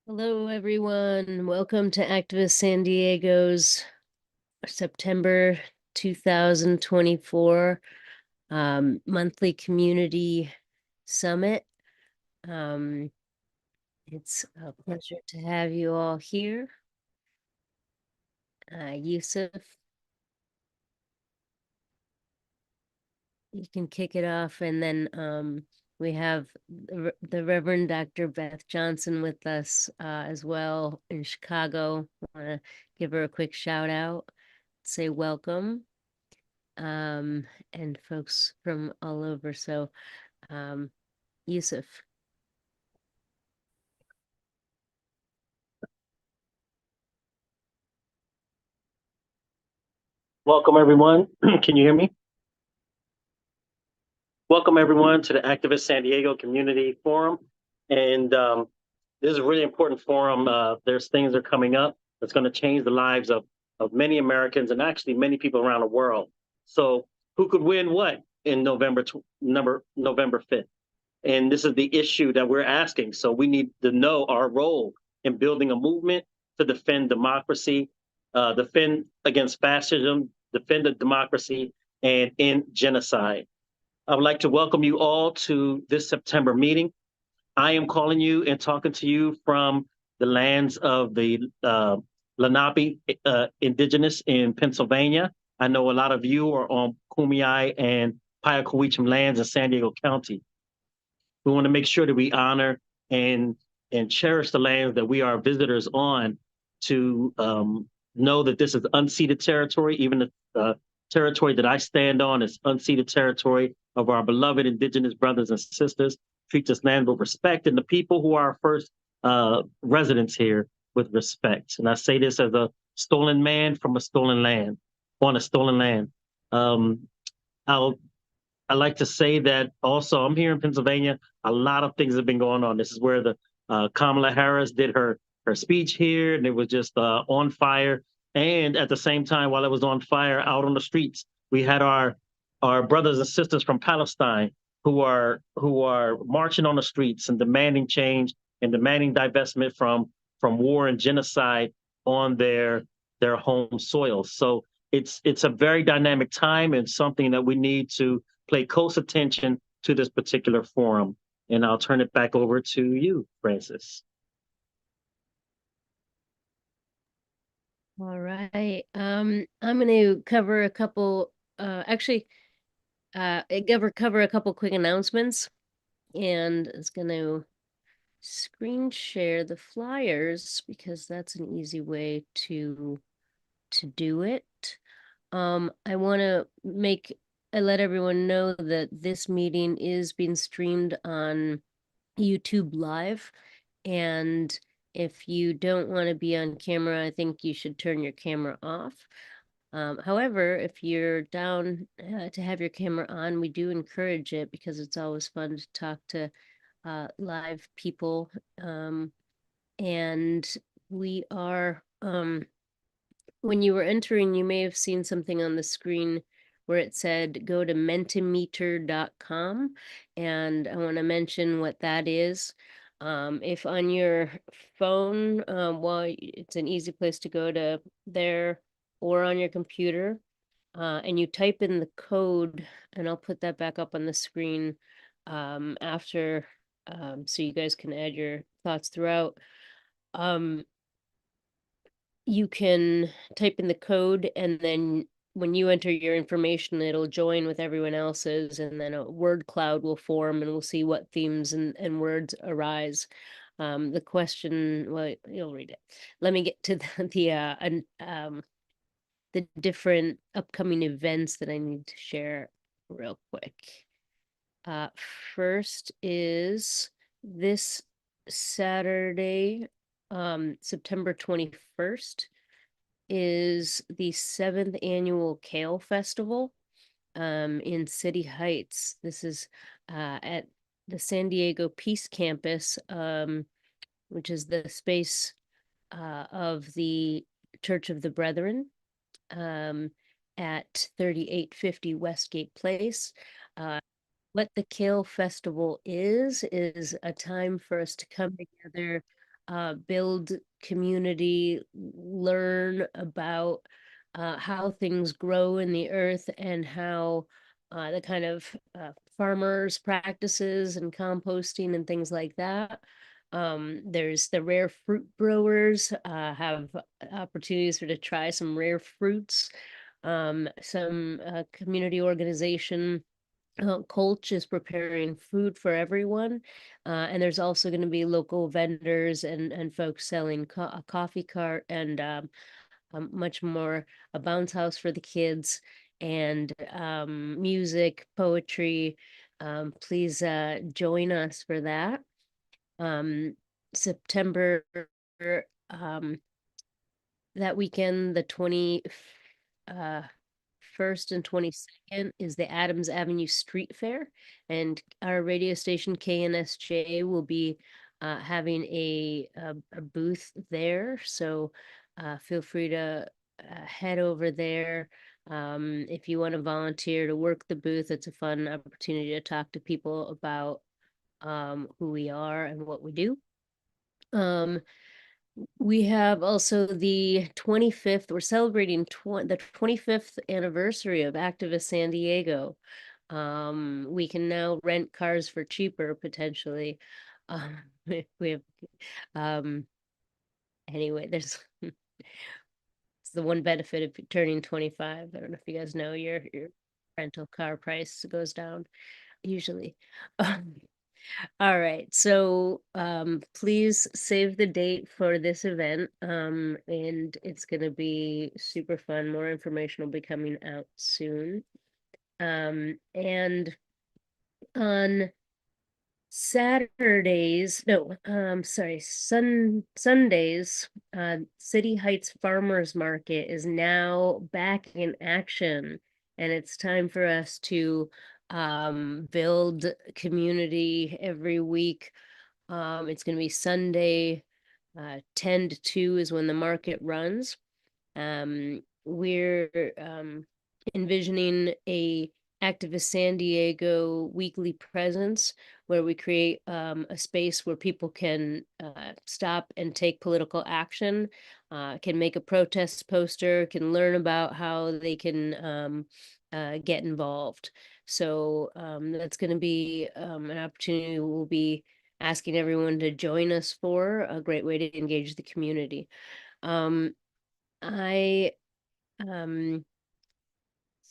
Hello, everyone. Welcome to Activist San Diego's September 2024 monthly community summit. It's a pleasure to have you all here. Yusuf, you can kick it off, and then we have the Reverend Dr. Beth Johnson with us as well in Chicago. I want to give her a quick shout out, say welcome. And folks from all over. So, Yusuf. Welcome, everyone. Can you hear me? Welcome, everyone, to the Activist San Diego Community Forum. And this is a really important forum. There's things that are coming up that's going to change the lives of many Americans and actually many people around the world. So who could win what in November 5th? And this is the issue that we're asking. So we need to know our role in building a movement to defend democracy, defend against fascism, defend the democracy, and end genocide. I would like to welcome you all to this September meeting. I am calling you and talking to you from the lands of the Lenape indigenous in Pennsylvania. I know a lot of you are on Kumeyaay and Piacoweechum lands in San Diego County. We want to make sure that we honor and cherish the lands that we are visitors on to know that this is unceded territory. Even the territory that I stand on is unceded territory of our beloved indigenous brothers and sisters. Treat this land with respect, and the people who are first residents here with respect. And I say this as a stolen man from a stolen land, on a stolen land. I'll I like to say that also I'm here in Pennsylvania. A lot of things have been going on. This is where the Kamala Harris did her speech here, and it was just on fire. And at the same time, while it was on fire out on the streets, we had our brothers and sisters from Palestine who are marching on the streets and demanding change and demanding divestment from war and genocide on their home soils. So it's a very dynamic time and something that we need to pay close attention to this particular forum. And I'll turn it back over to you, Francis. All right. I'm going to cover a couple, cover a couple quick announcements, and it's going to screen share the flyers because that's an easy way to do it. I want to let everyone know that this meeting is being streamed on YouTube Live, and if you don't want to be on camera, I think you should turn your camera off. However, if you're down to have your camera on, we do encourage it because it's always fun to talk to live people. And we are, when you were entering, you may have seen something on the screen where it said go to mentimeter.com. And I want to mention what that is. If on your phone, well, it's an easy place to go to there, or on your computer, and you type in the code, and I'll put that back up on the screen after, so you guys can add your thoughts throughout. You can type in the code, and then when you enter your information, it'll join with everyone else's, and then a word cloud will form, and we'll see what themes and words arise. The question, well, you'll read it. Let me get to the different upcoming events that I need to share real quick. First is this Saturday, September 21st, is the 7th annual Kale Festival in City Heights. This is at the San Diego Peace Campus, which is the space of the Church of the Brethren, at 3850 Westgate Place. What the Kale Festival is a time for us to come together build community, learn about how things grow in the earth and how the kind of farmers practices and composting and things like that. There's the rare fruit growers, have opportunities for to try some rare fruits. Some community organization, Colch is preparing food for everyone. And there's also going to be local vendors and folks selling a coffee cart and much more, a bounce house for the kids, and music, poetry. Please join us for that. September, um, that weekend, the 20 uh, first and 22nd, is the Adams Avenue Street Fair, and our radio station KNSJ will be having a booth there. So feel free to head over there. If you want to volunteer to work the booth, it's a fun opportunity to talk to people about who we are and what we do. We have also the 25th, we're celebrating the 25th anniversary of Activist San Diego. We can now rent cars for cheaper potentially. Um, we have, um, anyway, there's it's the one benefit of turning 25. I don't know if you guys know your rental car price goes down usually. All right, so please save the date for this event. And it's gonna be super fun. More information will be coming out soon. And on Saturdays, no, sorry, Sundays, City Heights Farmers Market is now back in action, and it's time for us to build community every week. It's gonna be Sunday, 10 to 2 is when the market runs. We're envisioning a Activist San Diego weekly presence where we create a space where people can stop and take political action, can make a protest poster, can learn about how they can get involved. So that's going to be an opportunity we'll be asking everyone to join us for, a great way to engage the community. I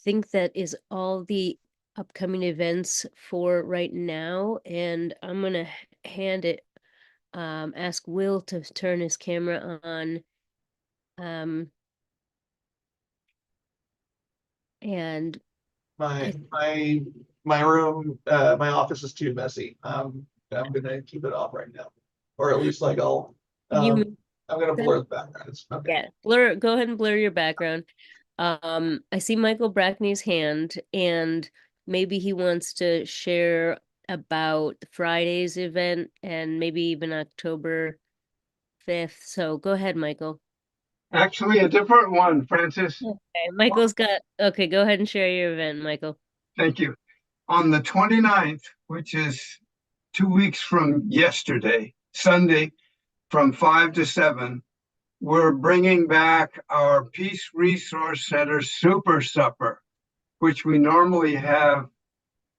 think that is all the upcoming events for right now, and I'm gonna hand it, ask Will to turn his camera on. Um, and My I, my my room, my office is too messy. I'm gonna keep it off right now, or at least like you, I'm gonna blur the background. It's okay. yeah, go ahead and blur your background. I see Michael Brackney's hand, and maybe he wants to share about Friday's event and maybe even October 5th. So go ahead, Michael. Actually, a different one, Francis. Okay, Michael's got, okay, go ahead and share your event, Michael. Thank you. On the 29th, which is 2 weeks from yesterday, Sunday, from 5 to 7, we're bringing back our Peace Resource Center Super Supper, which we normally have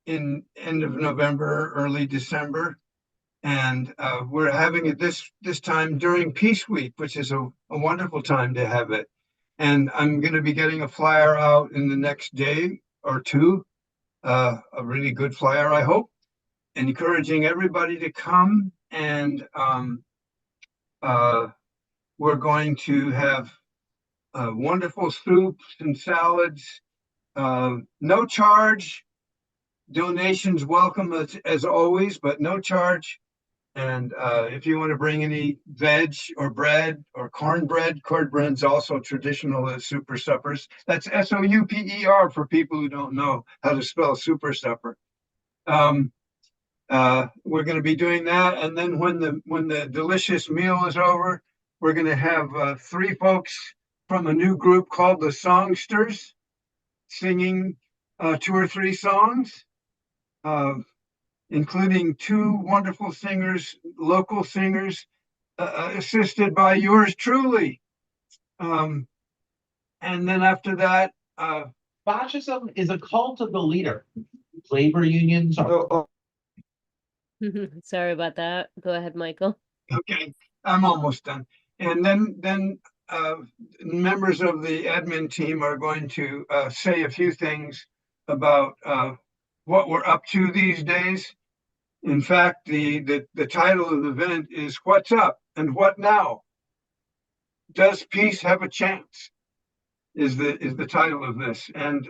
in end of November, early December. And we're having it this time during Peace Week, which is a wonderful time to have it. And I'm going to be getting a flyer out in the next day or two, a really good flyer, I hope, encouraging everybody to come. And we're going to have wonderful soups and salads, no charge. Donations welcome as always, but no charge. And if you want to bring any veg or bread or cornbread's also traditional as super suppers. That's SOUPER for people who don't know how to spell super supper. We're going to be doing that, and then when the delicious meal is over, we're going to have 3 folks from a new group called the Songsters singing 2 or 3 songs. Including 2 wonderful singers, local singers, assisted by yours truly. And then after that, Fascism is a cult of the leader. Labor unions are. Sorry about that. Go ahead, Michael. okay, I'm almost done. And then members of the admin team are going to say a few things about what we're up to these days. In fact, the title of the event is "What's Up and What Now? Does Peace Have a Chance?" is the title of this. And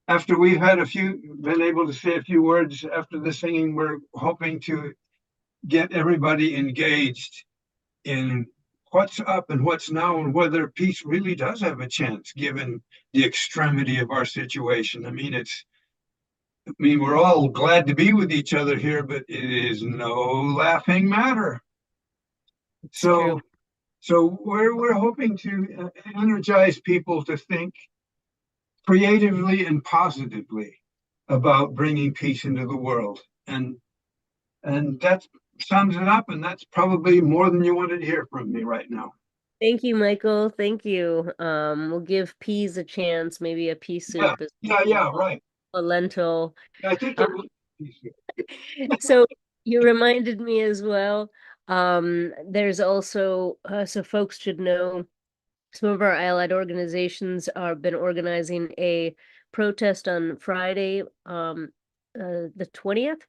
after we've had been able to say a few words after the singing, we're hoping to get everybody engaged in what's up and what's now, and whether peace really does have a chance given the extremity of our situation. I mean, we're all glad to be with each other here, but it is no laughing matter. So we're hoping to energize people to think creatively and positively about bringing peace into the world. And that sums it up, and that's probably more than you wanted to hear from me right now. Thank you, Michael. Thank you. We'll give peas a chance, maybe a pea soup. Yeah, right. A lentil. I think there will be peace here. So you reminded me as well. There's also, so folks should know, some of our allied organizations have been organizing a protest on Friday, the 20th.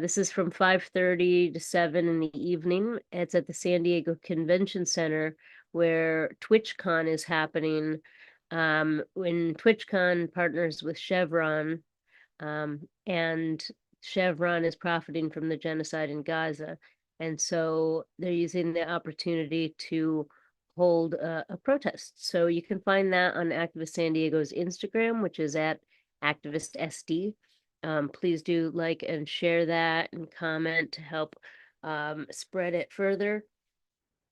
This is from 5:30 to 7 in the evening. It's at the San Diego Convention Center where TwitchCon is happening. When TwitchCon partners with Chevron, and Chevron is profiting from the genocide in Gaza. And so they're using the opportunity to hold a protest. So you can find that on Activist San Diego's Instagram, which is at ActivistSD. Please do like and share that and comment to help spread it further.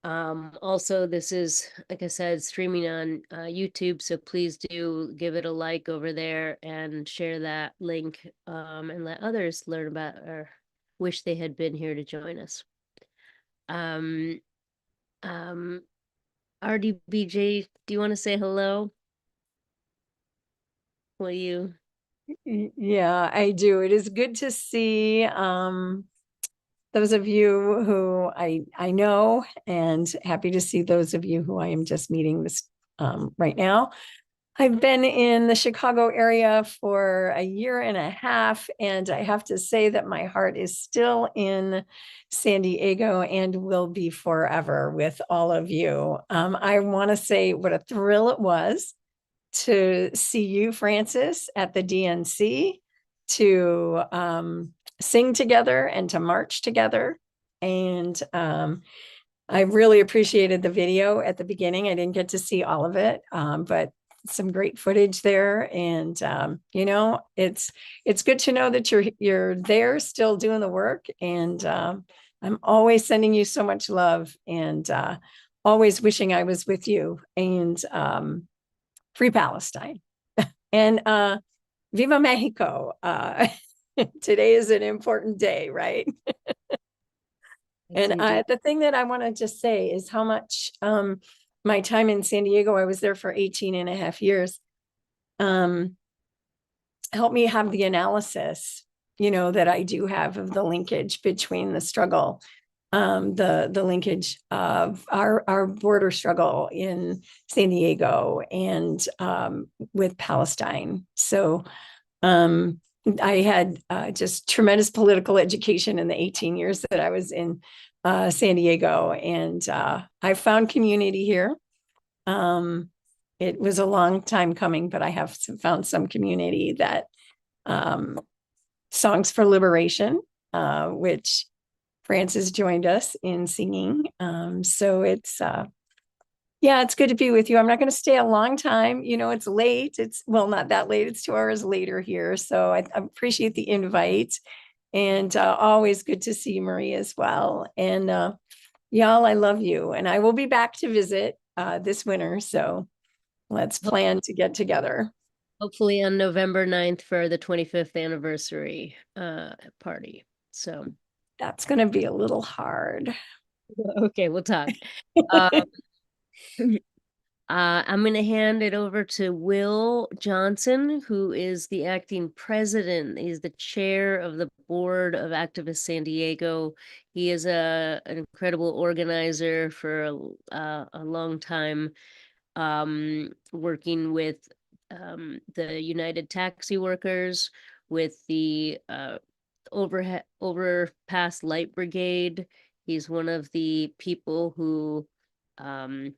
Also, this is, like I said, streaming on YouTube, so please do give it a like over there and share that link, and let others learn about or wish they had been here to join us. RDBJ, do you want to say hello? Will you? Yeah, I do. It is good to see those of you who I know, and happy to see those of you who I am just meeting this right now. I've been in the Chicago area for a year and a half, and I have to say that my heart is still in San Diego and will be forever with all of you. I want to say what a thrill it was to see you, Francis, at the DNC, to sing together and to march together. And I really appreciated the video at the beginning. I didn't get to see all of it, but some great footage there. And you know, it's good to know that you're there still doing the work. And I'm always sending you so much love, and always wishing I was with you. And free Palestine. And Viva Mexico. Today is an important day, right? And the thing that I want to just say is how much my time in San Diego, I was there for 18 and a half years, helped me have the analysis, you know, that I do have of the linkage between the struggle, the linkage of our border struggle in San Diego and with Palestine. So I had just tremendous political education in the 18 years that I was in San Diego, and I found community here. It was a long time coming, but I have found some community that Songs for Liberation, which Francis joined us in singing. So it's, yeah, it's good to be with you. I'm not going to stay a long time. You know, it's late. It's, well, not that late. It's 2 hours later here. So I appreciate the invite, and always good to see Marie as well. And y'all, I love you. And I will be back to visit this winter. So let's plan to get together. Hopefully on November 9th for the 25th anniversary party. So that's going to be a little hard. Okay, we'll talk. Um, I'm going to hand it over to Will Johnson, who is the acting president. He's the chair of the board of Activist San Diego. He is an incredible organizer for a long time, working with the United Taxi Workers, with the Overpass Light Brigade. He's one of the people who um,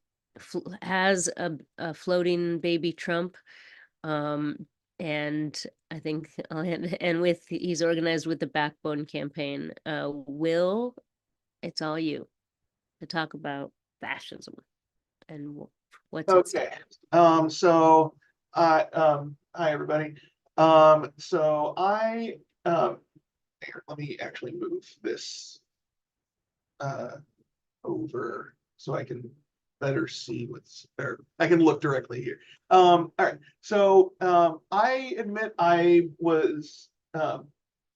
has a floating baby Trump. And I think and with he's organized with the Backbone campaign. Will, it's all you to talk about fascism and what's at stake. Okay. Hi everybody. So here, let me actually move this over so I can better see or I can look directly here. All right. So I admit I'm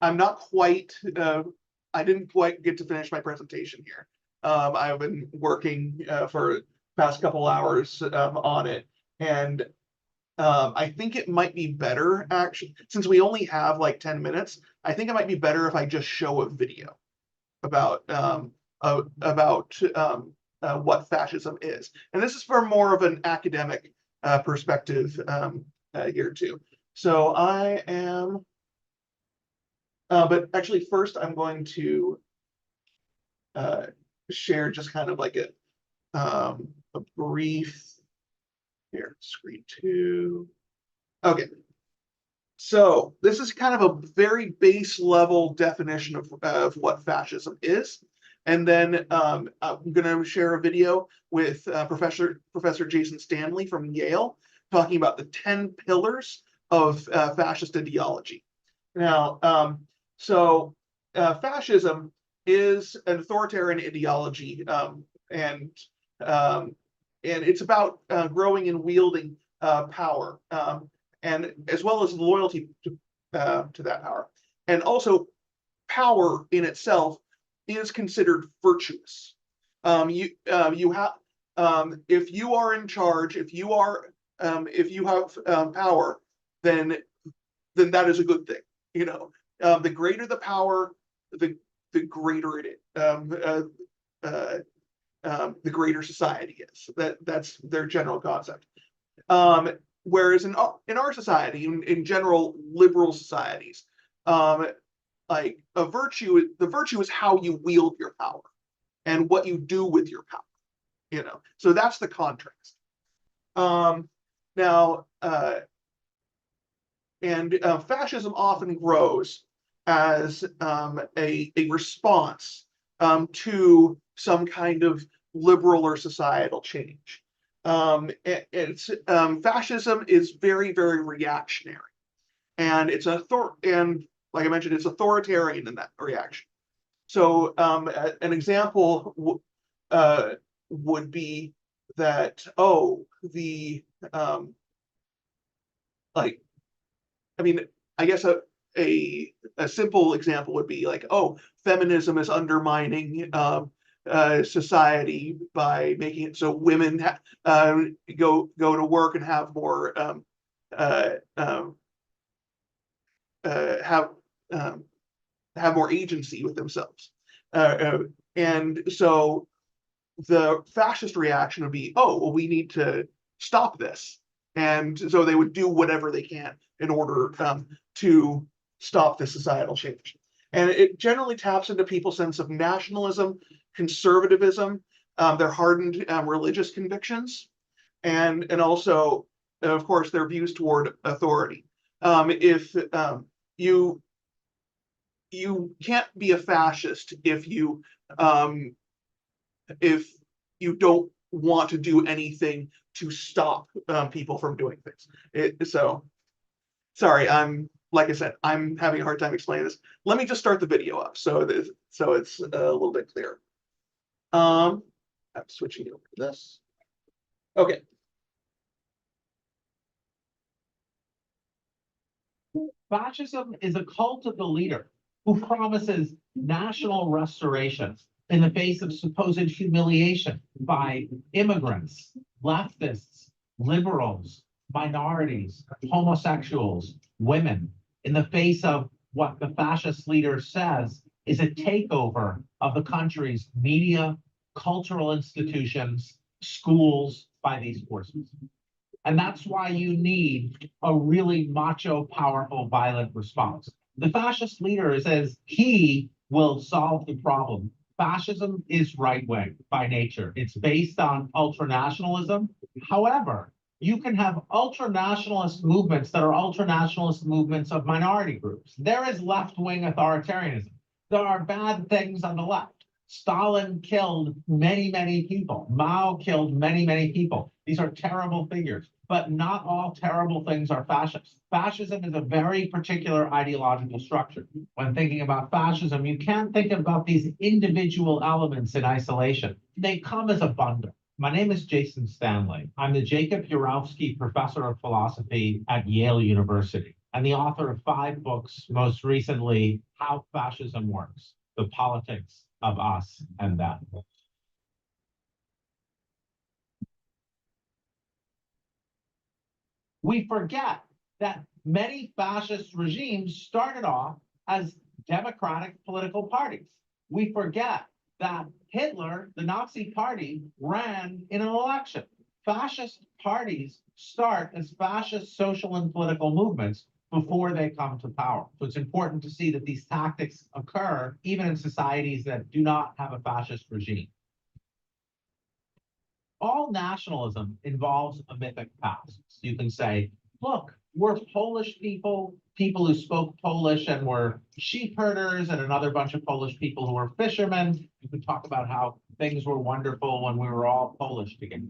not quite I didn't quite get to finish my presentation here. I've been working for the past couple hours on it, and I think it might be better, actually, since we only have like 10 minutes. I think it might be better if I just show a video about what fascism is, and this is for more of an academic perspective here too. So I am, but actually first I'm going to share just kind of like a brief here, screen two. Okay. So this is kind of a very base level definition of what fascism is. And then I'm going to share a video with Professor Jason Stanley from Yale talking about the 10 pillars of fascist ideology. Now, fascism is an authoritarian ideology, and it's about growing and wielding power. And as well as loyalty to that power. And also, power in itself is considered virtuous. You have if you are in charge, if you have power, then that is a good thing. You know, the greater the power, the greater it is. The greater society is. That's their general concept. Whereas in our society, in general liberal societies, like the virtue is how you wield your power and what you do with your power. You know, so that's the contrast. Now, fascism often grows as a response to some kind of liberal or societal change. Fascism is very, very reactionary, and like I mentioned, it's authoritarian in that reaction. So an example would be that I guess a simple example would be like, feminism is undermining society by making it so women go to work and have more have more agency with themselves. And so the fascist reaction would be, we need to stop this. And so they would do whatever they can in order to stop this societal change. And it generally taps into people's sense of nationalism, conservatism, their hardened religious convictions, and also, of course, their views toward authority. If you can't be a fascist if you don't want to do anything to stop people from doing things. Sorry, like I said, I'm having a hard time explaining this. Let me just start the video up so it's a little bit clearer. I'm switching over to this. Okay. Fascism is a cult of the leader who promises national restoration in the face of supposed humiliation by immigrants, leftists, liberals, minorities, homosexuals, women, in the face of what the fascist leader says is a takeover of the country's media, cultural institutions, schools by these forces. And that's why you need a really macho, powerful, violent response. The fascist leader says he will solve the problem. Fascism is right-wing by nature. It's based on ultranationalism. However, you can have ultranationalist movements that are ultranationalist movements of minority groups. There is left-wing authoritarianism. There are bad things on the left. Stalin killed many, many people. Mao killed many, many people. These are terrible figures, but not all terrible things are fascist. Fascism is a very particular ideological structure. When thinking about fascism, you can't think about these individual elements in isolation. They come as a bundle. My name is Jason Stanley. I'm the Jacob Urowski Professor of Philosophy at Yale University and the author of 5 books, most recently, How Fascism Works, The Politics of Us and Them. We forget that many fascist regimes started off as democratic political parties. We forget that Hitler, the Nazi party, ran in an election. Fascist parties start as fascist social and political movements before they come to power. So it's important to see that these tactics occur even in societies that do not have a fascist regime. All nationalism involves a mythic past. So you can say, look, we're Polish people, people who spoke Polish and were sheep herders, and another bunch of Polish people who were fishermen. You could talk about how things were wonderful when we were all Polish together.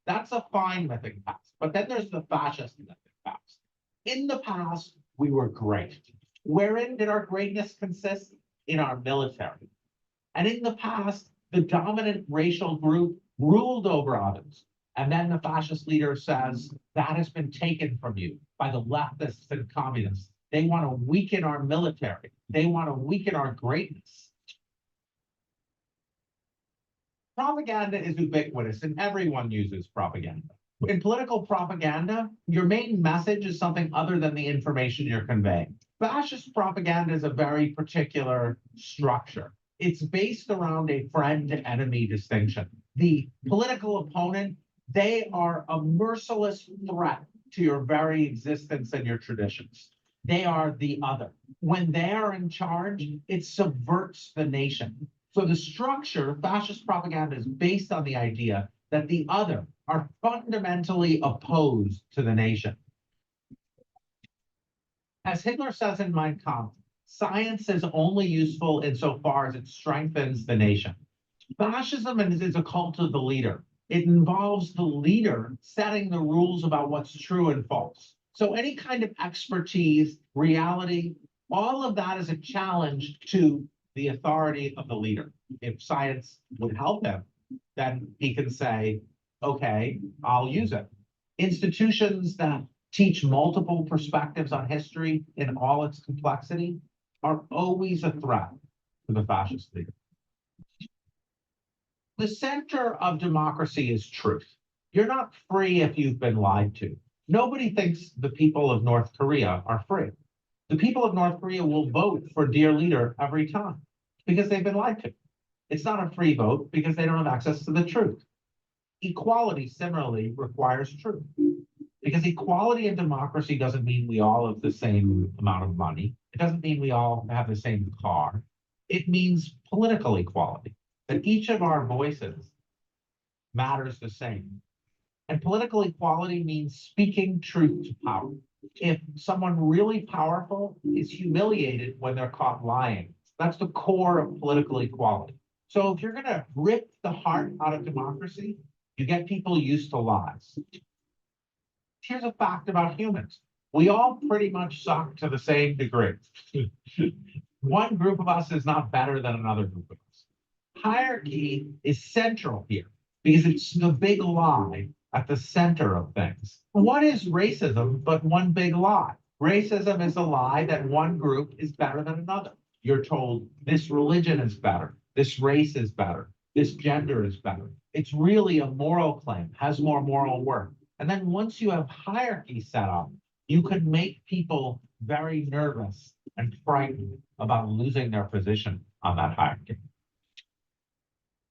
That's a fine mythic past. But then there's the fascist mythic past. In the past, we were great. Wherein did our greatness consist? In our military. And in the past, the dominant racial group ruled over others. And then the fascist leader says, that has been taken from you by the leftists and communists. They want to weaken our military. They want to weaken our greatness. Propaganda is ubiquitous and everyone uses propaganda. In political propaganda, your main message is something other than the information you're conveying. Fascist propaganda is a very particular structure. It's based around a friend-enemy distinction. The political opponent, they are a merciless threat to your very existence and your traditions. They are the other. When they are in charge, it subverts the nation. So the structure, fascist propaganda, is based on the idea that the other are fundamentally opposed to the nation. As Hitler says in Mein Kampf, science is only useful insofar as it strengthens the nation. Fascism is a cult of the leader. It involves the leader setting the rules about what's true and false. So any kind of expertise, reality, all of that is a challenge to the authority of the leader. If science would help him, then he can say, okay, I'll use it. Institutions that teach multiple perspectives on history in all its complexity are always a threat to the fascist leader. The center of democracy is truth. You're not free if you've been lied to. Nobody thinks the people of North Korea are free. The people of North Korea will vote for dear leader every time because they've been lied to. It's not a free vote because they don't have access to the truth. Equality similarly requires truth because equality in democracy doesn't mean we all have the same amount of money. It doesn't mean we all have the same car. It means political equality, that each of our voices matters the same. And political equality means speaking truth to power. If someone really powerful is humiliated when they're caught lying, that's the core of political equality. So if you're going to rip the heart out of democracy, you get people used to lies. Here's a fact about humans. We all pretty much suck to the same degree. One group of us is not better than another group of us. Hierarchy is central here because it's the big lie at the center of things. What is racism but one big lie? Racism is a lie that one group is better than another. You're told this religion is better, this race is better, this gender is better. It's really a moral claim, has more moral worth. And then once you have hierarchy set up, you can make people very nervous and frightened about losing their position on that hierarchy.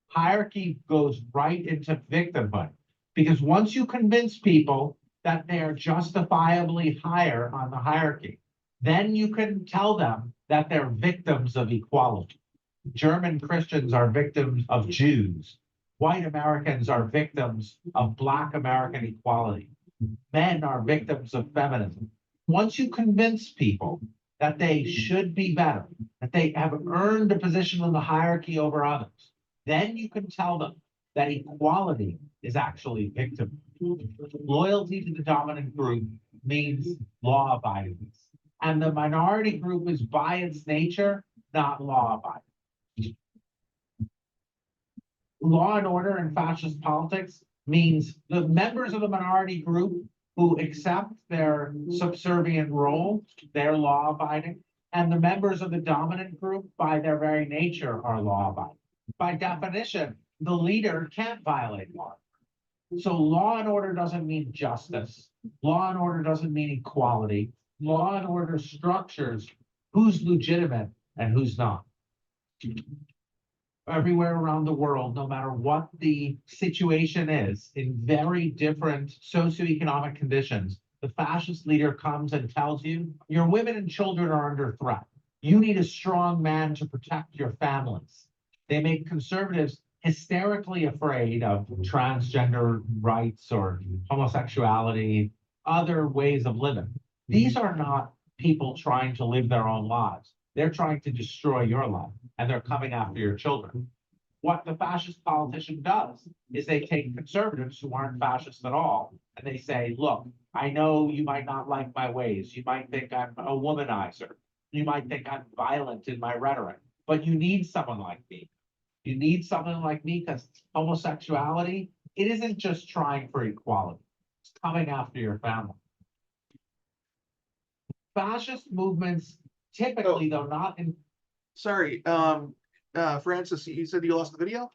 Hierarchy goes right into victimhood, because once you convince people that they're justifiably higher on the hierarchy, then you can tell them that they're victims of equality. German Christians are victims of Jews. White Americans are victims of Black American equality. Men are victims of feminism. Once you convince people that they should be better, that they have earned a position in the hierarchy over others, then you can tell them that equality is actually victim. Loyalty to the dominant group means law abiding. And the minority group is by its nature not law abiding. Law and order in fascist politics means the members of the minority group who accept their subservient role, they're law abiding, and the members of the dominant group by their very nature are law abiding. By definition, the leader can't violate law. So law and order doesn't mean justice. Law and order doesn't mean equality. Law and order structures who's legitimate and who's not. Everywhere around the world, no matter what the situation is, in very different socioeconomic conditions, the fascist leader comes and tells you, your women and children are under threat. You need a strong man to protect your families. They make conservatives hysterically afraid of transgender rights or homosexuality, other ways of living. These are not people trying to live their own lives. They're trying to destroy your life, and they're coming after your children. What the fascist politician does is they take conservatives who aren't fascist at all, and they say, look, I know you might not like my ways. You might think I'm a womanizer. You might think I'm violent in my rhetoric, but you need someone like me. You need someone like me because homosexuality, it isn't just trying for equality. It's coming after your family. Fascist movements typically, though not in. Sorry, Francis, you said you lost the video?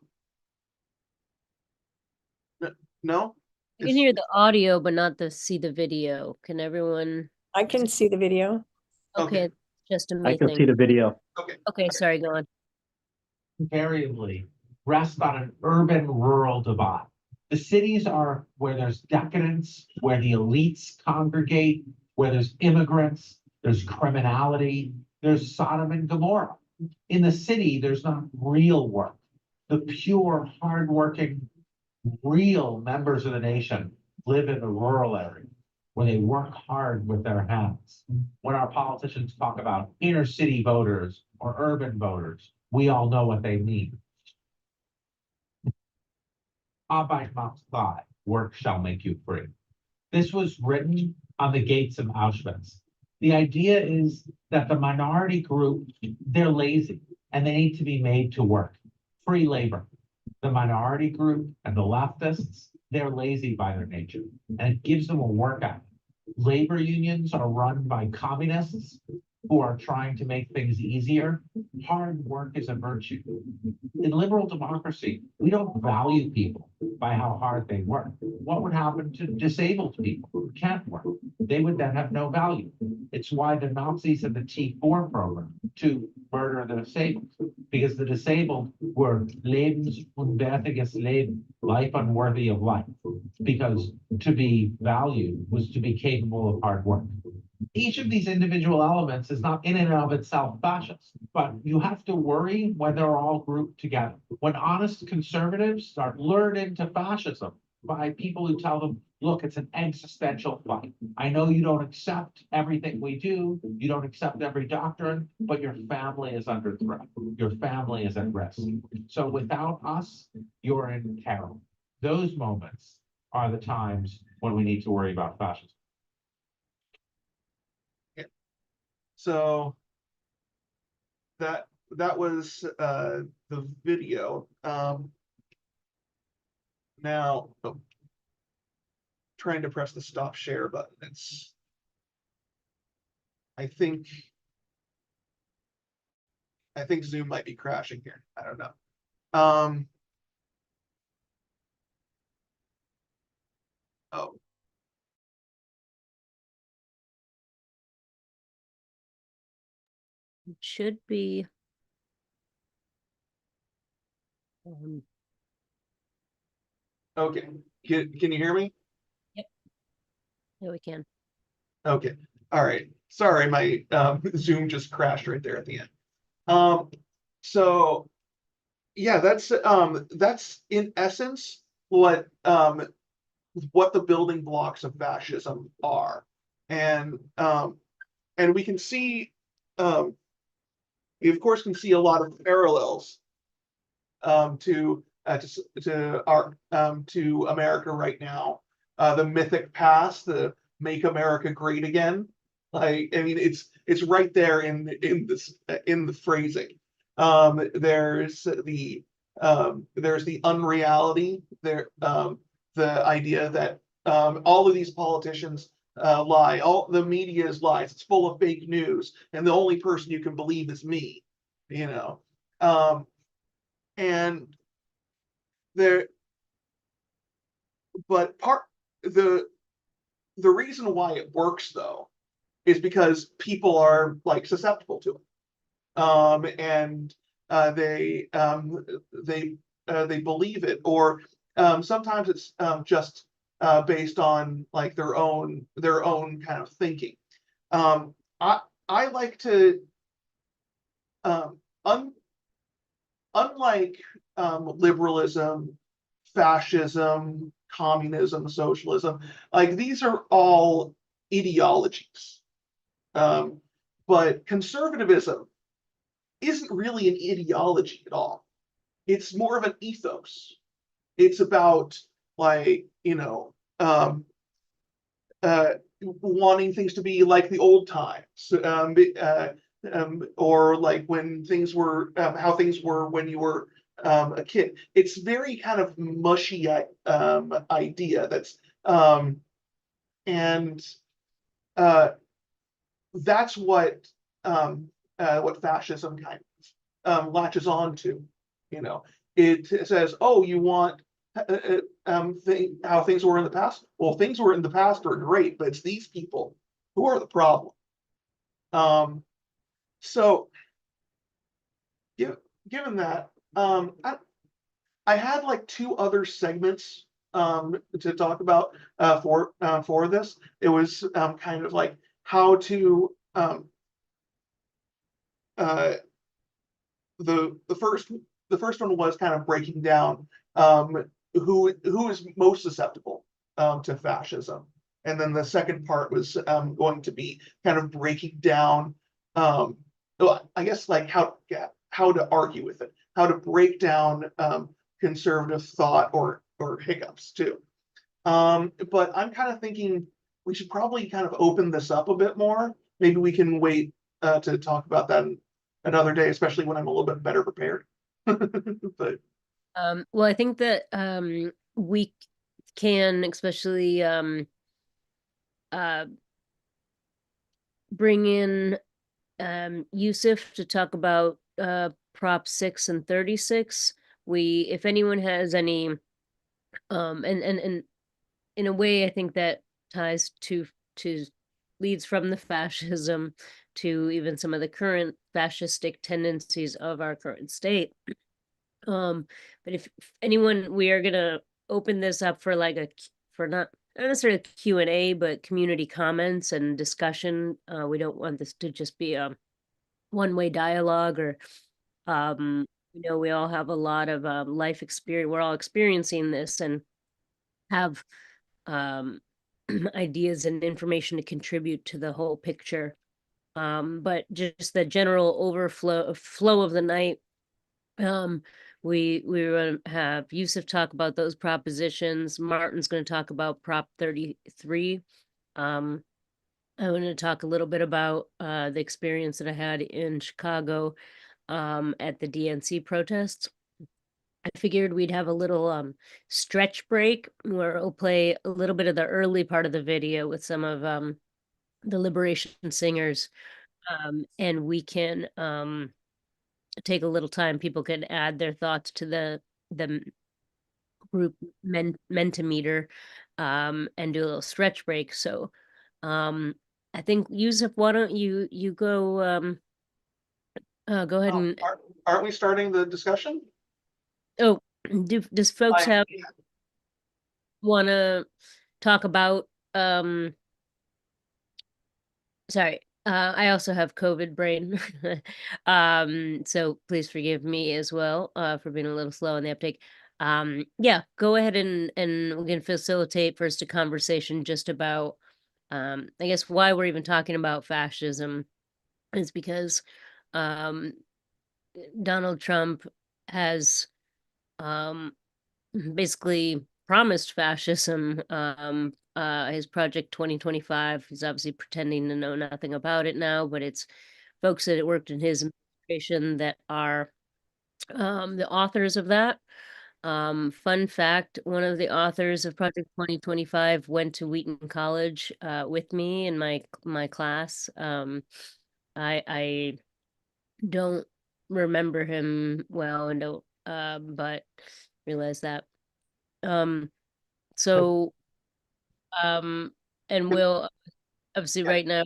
No? I can hear the audio, but not see the video. Can everyone? I can see the video. Okay. Okay, just a I me can see thing. the video. Okay, sorry, go on. Invariably rest on an urban-rural divide. The cities are where there's decadence, where the elites congregate, where there's immigrants, there's criminality, there's Sodom and Gomorrah. In the city, there's not real work. The pure, hardworking, real members of the nation live in the rural area where they work hard with their hands. When our politicians talk about inner city voters or urban voters, we all know what they mean. Arbeit macht frei, work shall make you free. This was written on the gates of Auschwitz. The idea is that the minority group, they're lazy and they need to be made to work. Free labor. The minority group and the leftists, they're lazy by their nature, and it gives them a workout. Labor unions are run by communists who are trying to make things easier. Hard work is a virtue. In liberal democracy, we don't value people by how hard they work. What would happen to disabled people who can't work? They would then have no value. It's why the Nazis had the T4 program to murder the disabled, because the disabled were lebensunwertiges Leben, life unworthy of life, because to be valued was to be capable of hard work. Each of these individual elements is not in and of itself fascist, but you have to worry when they're all grouped together. When honest conservatives start lured into fascism by people who tell them, look, it's an existential fight. I know you don't accept everything we do, you don't accept every doctrine, but your family is under threat. Your family is at risk. So without us, you're in peril. Those moments are the times when we need to worry about fascism. So that was the video. Now trying to press the stop share button. It's, I think I think Zoom might be crashing here. I don't know. Oh, It should be. Um, okay. Can you hear me? yeah, we can. Okay. All right. Sorry, my Zoom just crashed right there at the end. Um, so yeah, that's in essence what the building blocks of fascism are. And we can see we of course can see a lot of parallels to America right now. The mythic past, the make America great again. Like, I mean, it's right there in the phrasing. There's the unreality there, the idea that all of these politicians lie, all the media is lies, it's full of fake news, and the only person you can believe is me, you know. And there, but the the reason why it works though is because people are like susceptible to it, and they believe it, or sometimes it's just based on like their own kind of thinking. um, I I like to un, unlike liberalism, fascism, communism, socialism, like these are all ideologies. Um, but conservatism isn't really an ideology at all. It's more of an ethos. It's about like, wanting things to be like the old times, or like when things were how things were when you were a kid. It's very kind of mushy idea and uh, that's what fascism kind of latches on to. You know, it says, "Oh, you want how things were in the past." Well, things were in the past are great, but it's these people who are the problem. So, given that, I had like two other segments to talk about for this. It was kind of like how to uh, the first one was kind of breaking down who is most susceptible to fascism, and then the second part was going to be kind of breaking down, well, I guess like how to argue with it, how to break down conservative thought or hiccups too. But I'm kind of thinking we should probably kind of open this up a bit more. Maybe we can wait to talk about that another day, especially when I'm a little bit better prepared. But Well, I think that we can especially bring in Yusuf to talk about Prop 6 and 36. If anyone has any and in a way I think that ties to leads from the fascism to even some of the current fascistic tendencies of our current state. But if anyone, we are gonna open this up for like for not necessarily Q&A, but community comments and discussion. We don't want this to just be a one-way dialogue, or we all have a lot of life experience. We're all experiencing this and have ideas and information to contribute to the whole picture. But just the general flow of the night. We will have Yusuf talk about those propositions. Martin's going to talk about Prop 33. I want to talk a little bit about the experience that I had in Chicago at the DNC protests. I figured we'd have a little stretch break where we'll play a little bit of the early part of the video with some of the liberation singers, and we can take a little time, people could add their thoughts to the group Mentimeter, and do a little stretch break. So, I think, Yusuf, why don't you go, go ahead and, Aren't we starting the discussion? oh, does folks I- want to talk about, sorry, I also have COVID brain. So please forgive me as well, for being a little slow in the uptake. Yeah, go ahead and we can facilitate first a conversation just about, I guess why we're even talking about fascism is because, um, Donald Trump has, um, basically promised fascism, his Project 2025. He's obviously pretending to know nothing about it now, but it's folks that worked in his administration that are, the authors of that. Fun fact, one of the authors of Project 2025 went to Wheaton College, with me in my class. I don't remember him well and don't, but realize that. Um, so, and we'll obviously right now,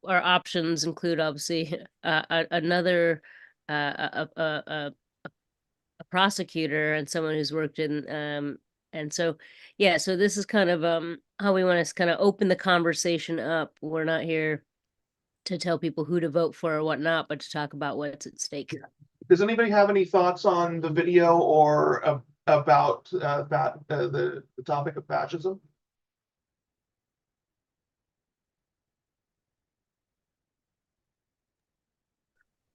our options include obviously, another, a prosecutor and someone who's worked in, and so, yeah, so this is kind of, how we want to kind of open the conversation up. We're not here to tell people who to vote for or whatnot, but to talk about what's at stake. Does anybody have any thoughts on the video or about the topic of fascism?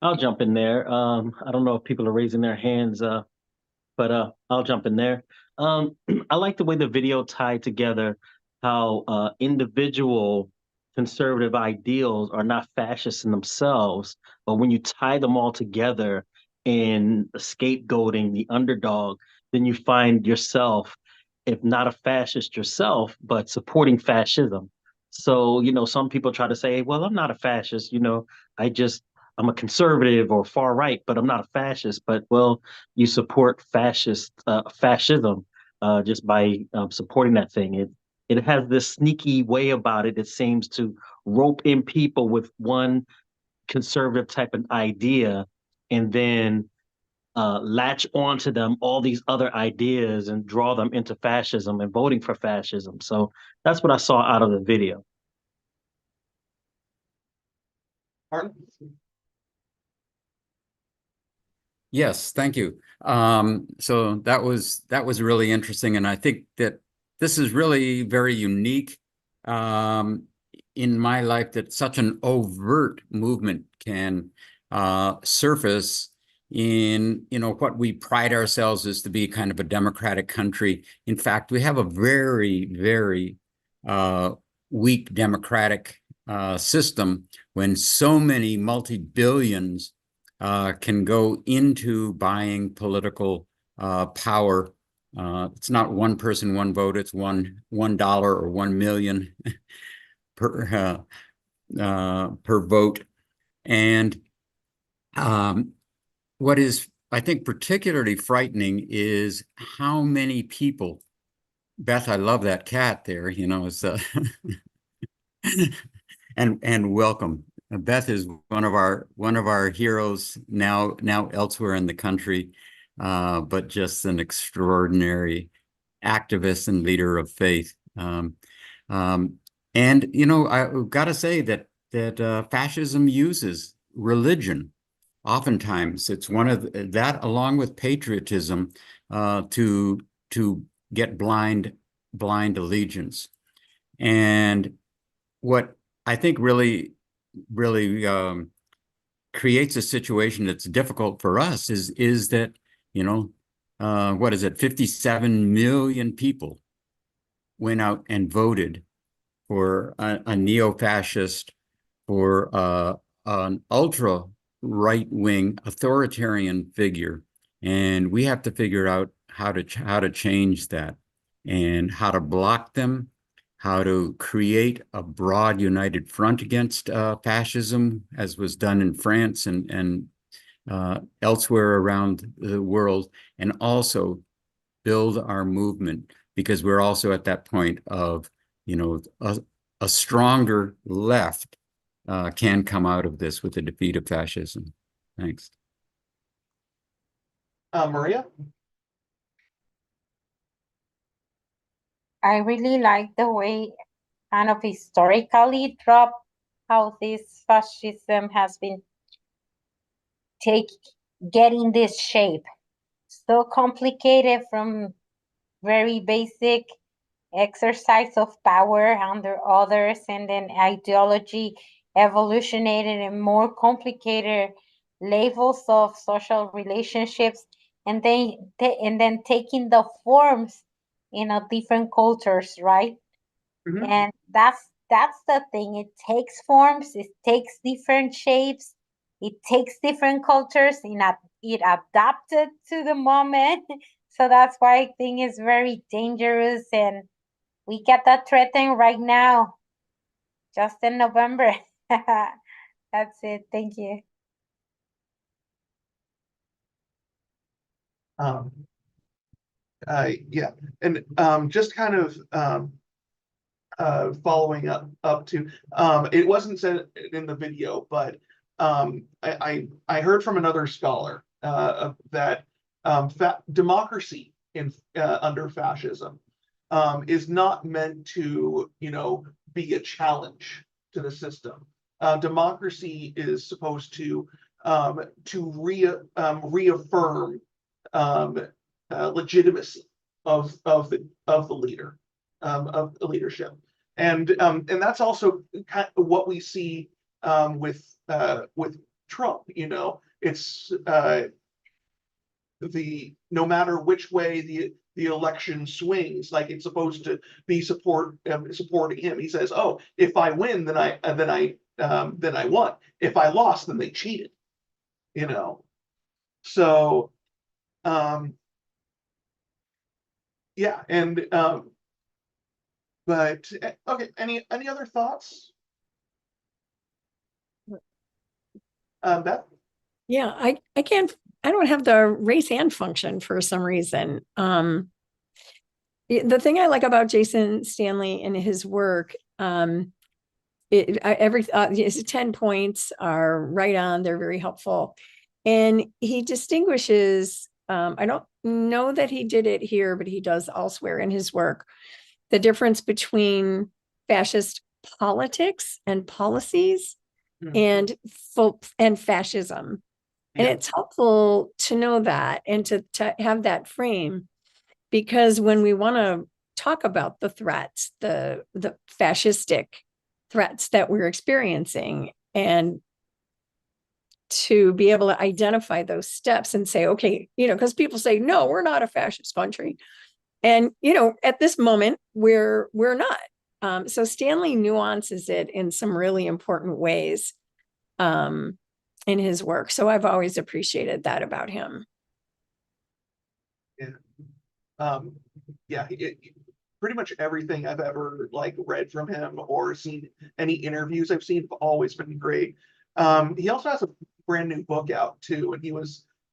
I'll jump in there. I don't know if people are raising their hands, but I'll jump in there. I like the way the video tied together how individual conservative ideals are not fascist in themselves, but when you tie them all together in scapegoating the underdog, then you find yourself, if not a fascist yourself, but supporting fascism. So, some people try to say, well, I'm not a fascist, I just I'm a conservative or far right, but I'm not a fascist. But well, you support fascism just by supporting that thing. It has this sneaky way about it. It seems to rope in people with one conservative type of idea, and then latch onto them all these other ideas and draw them into fascism and voting for fascism. So that's what I saw out of the video. Martin? Yes, thank you. So that was really interesting, and I think that this is really very unique in my life that such an overt movement can surface in what we pride ourselves as to be kind of a democratic country. In fact, we have a very, very weak democratic system when so many multi-billions can go into buying political power. It's not one person, one vote. It's $1 or 1 million per vote. And what is, I think, particularly frightening is how many people. Beth, I love that cat there. It's and welcome. Beth is one of our heroes now elsewhere in the country, but just an extraordinary activist and leader of faith. And I've got to say that fascism uses religion. Oftentimes, it's one of that, along with patriotism, to get blind allegiance. And what I think really creates a situation that's difficult for us is that, what is it, 57 million people went out and voted for a neo-fascist, for an ultra right-wing authoritarian figure. And we have to figure out how to change that and how to block them, how to create a broad united front against fascism, as was done in France and elsewhere around the world, and also build our movement, because we're also at that point of, a stronger left can come out of this with the defeat of fascism. Thanks. Maria? I really like the way kind of historically dropped how this fascism has been getting this shape. So complicated from very basic exercise of power under others, and then ideology evolutionated in more complicated levels of social relationships, and then taking the forms in a different cultures, right? Mhm. And that's the thing. It takes forms, it takes different shapes, it takes different cultures, it adapted to the moment. So that's why I think it's very dangerous, and we get that threatened right now, just in November. That's it. Thank you. Yeah, and just kind of following up to it wasn't said in the video, but I heard from another scholar that democracy in under fascism is not meant to be a challenge to the system. Democracy is supposed to reaffirm legitimacy of the leader, of the leadership, and that's also kind of what we see with Trump. It's no matter which way the election swings, like it's supposed to be supporting him. He says, "Oh, if I win, then I won. If I lost, then they cheated." So yeah, and but okay, any other thoughts? Beth? Yeah, I can't, I don't have the raise hand function for some reason. The thing I like about Jason Stanley and his work, his 10 points are right on, they're very helpful. And he distinguishes, I don't know that he did it here, but he does elsewhere in his work, the difference between fascist politics and policies and fascism. And Yeah. it's helpful to know that and to have that frame, because when we want to talk about the threats, the fascistic threats that we're experiencing, and to be able to identify those steps and say, okay, because people say, no, we're not a fascist country. And, at this moment, we're not. So Stanley nuances it in some really important ways in his work. So I've always appreciated that about him. Yeah, pretty much everything I've ever read from him or seen any interviews I've seen have always been great. He also has a brand new book out too, and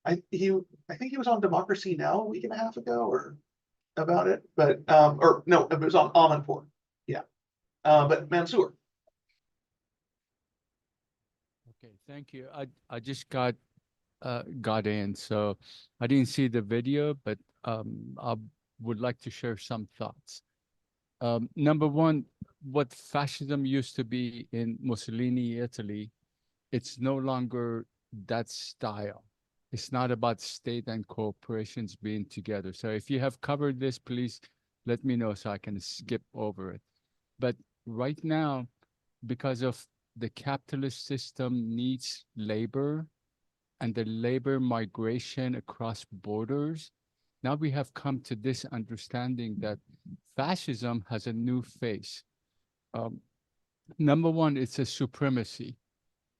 I think he was on Democracy Now! A week and a half ago or about it, but or no, it was on Amanpour. Yeah, but Mansoor. Okay, thank you. I just got in, so I didn't see the video, but I would like to share some thoughts. Number one, what fascism used to be in Mussolini, Italy, it's no longer that style. It's not about state and corporations being together. So if you have covered this, please let me know so I can skip over it. But right now, because of the capitalist system needs labor and the labor migration across borders, now we have come to this understanding that fascism has a new face. Number one, it's a supremacy,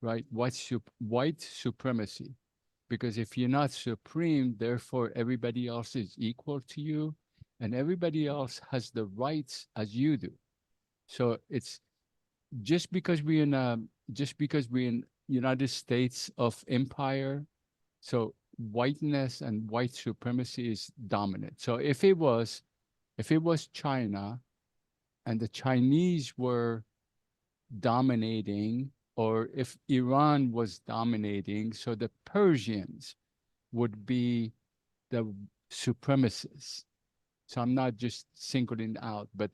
right? White supremacy. Because if you're not supreme, therefore everybody else is equal to you and everybody else has the rights as you do. So it's just because we're in United States of empire, So whiteness and white supremacy is dominant. So if it was China and the Chinese were dominating, or if Iran was dominating, so the Persians would be the supremacists. So I'm not just singling out, but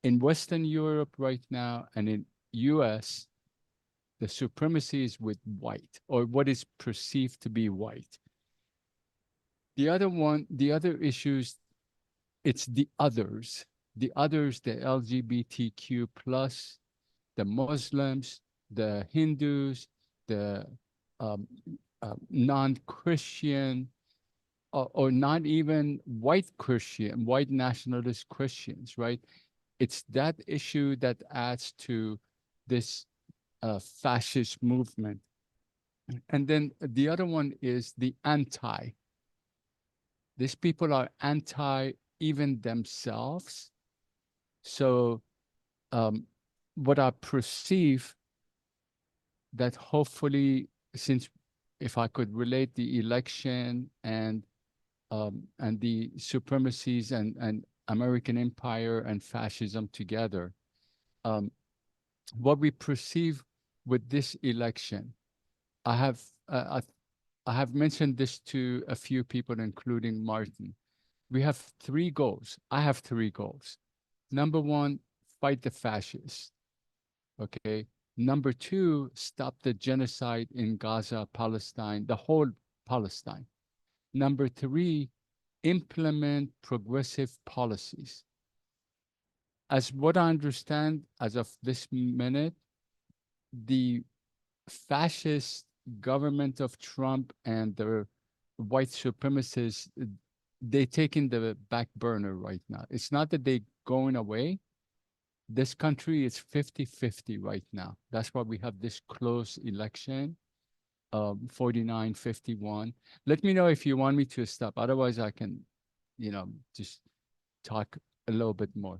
in Western Europe right now and in US, the supremacy is with white, or what is perceived to be white. The other issues, it's the others, the LGBTQ plus, the Muslims, the Hindus, the um, non-Christian, or not even white nationalist Christians, right? It's that issue that adds to this fascist movement. And then the other one is the anti. These people are anti even themselves. So what I perceive that hopefully, since if I could relate the election and the supremacies and American empire and fascism together, what we perceive with this election, I have mentioned this to a few people, including Martin. We have three goals. I have three goals. Number one, fight the fascists. Okay. Number two, stop the genocide in Gaza, Palestine, the whole Palestine. Number three, implement progressive policies. As what I understand as of this minute, the fascist government of Trump and the white supremacists, they taking the back burner right now. It's not that they going away. This country is 50-50 right now. That's why we have this close election, 49-51. Let me know if you want me to stop. Otherwise, I can, just talk a little bit more.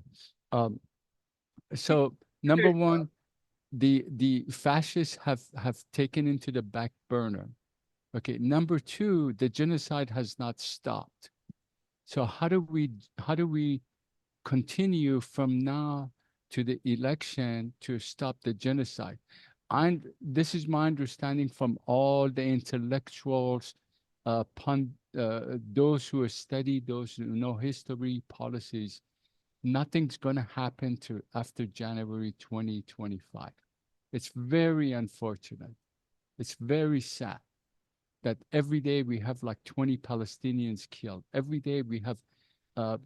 So number one, the fascists have taken into the back burner. Okay. Number two, the genocide has not stopped. So how do we continue from now to the election to stop the genocide? And this is my understanding from all the intellectuals, those who have studied, those who know history, policies. Nothing's going to happen to after January 2025. It's very unfortunate. It's very sad that every day we have like 20 Palestinians killed. Every day we have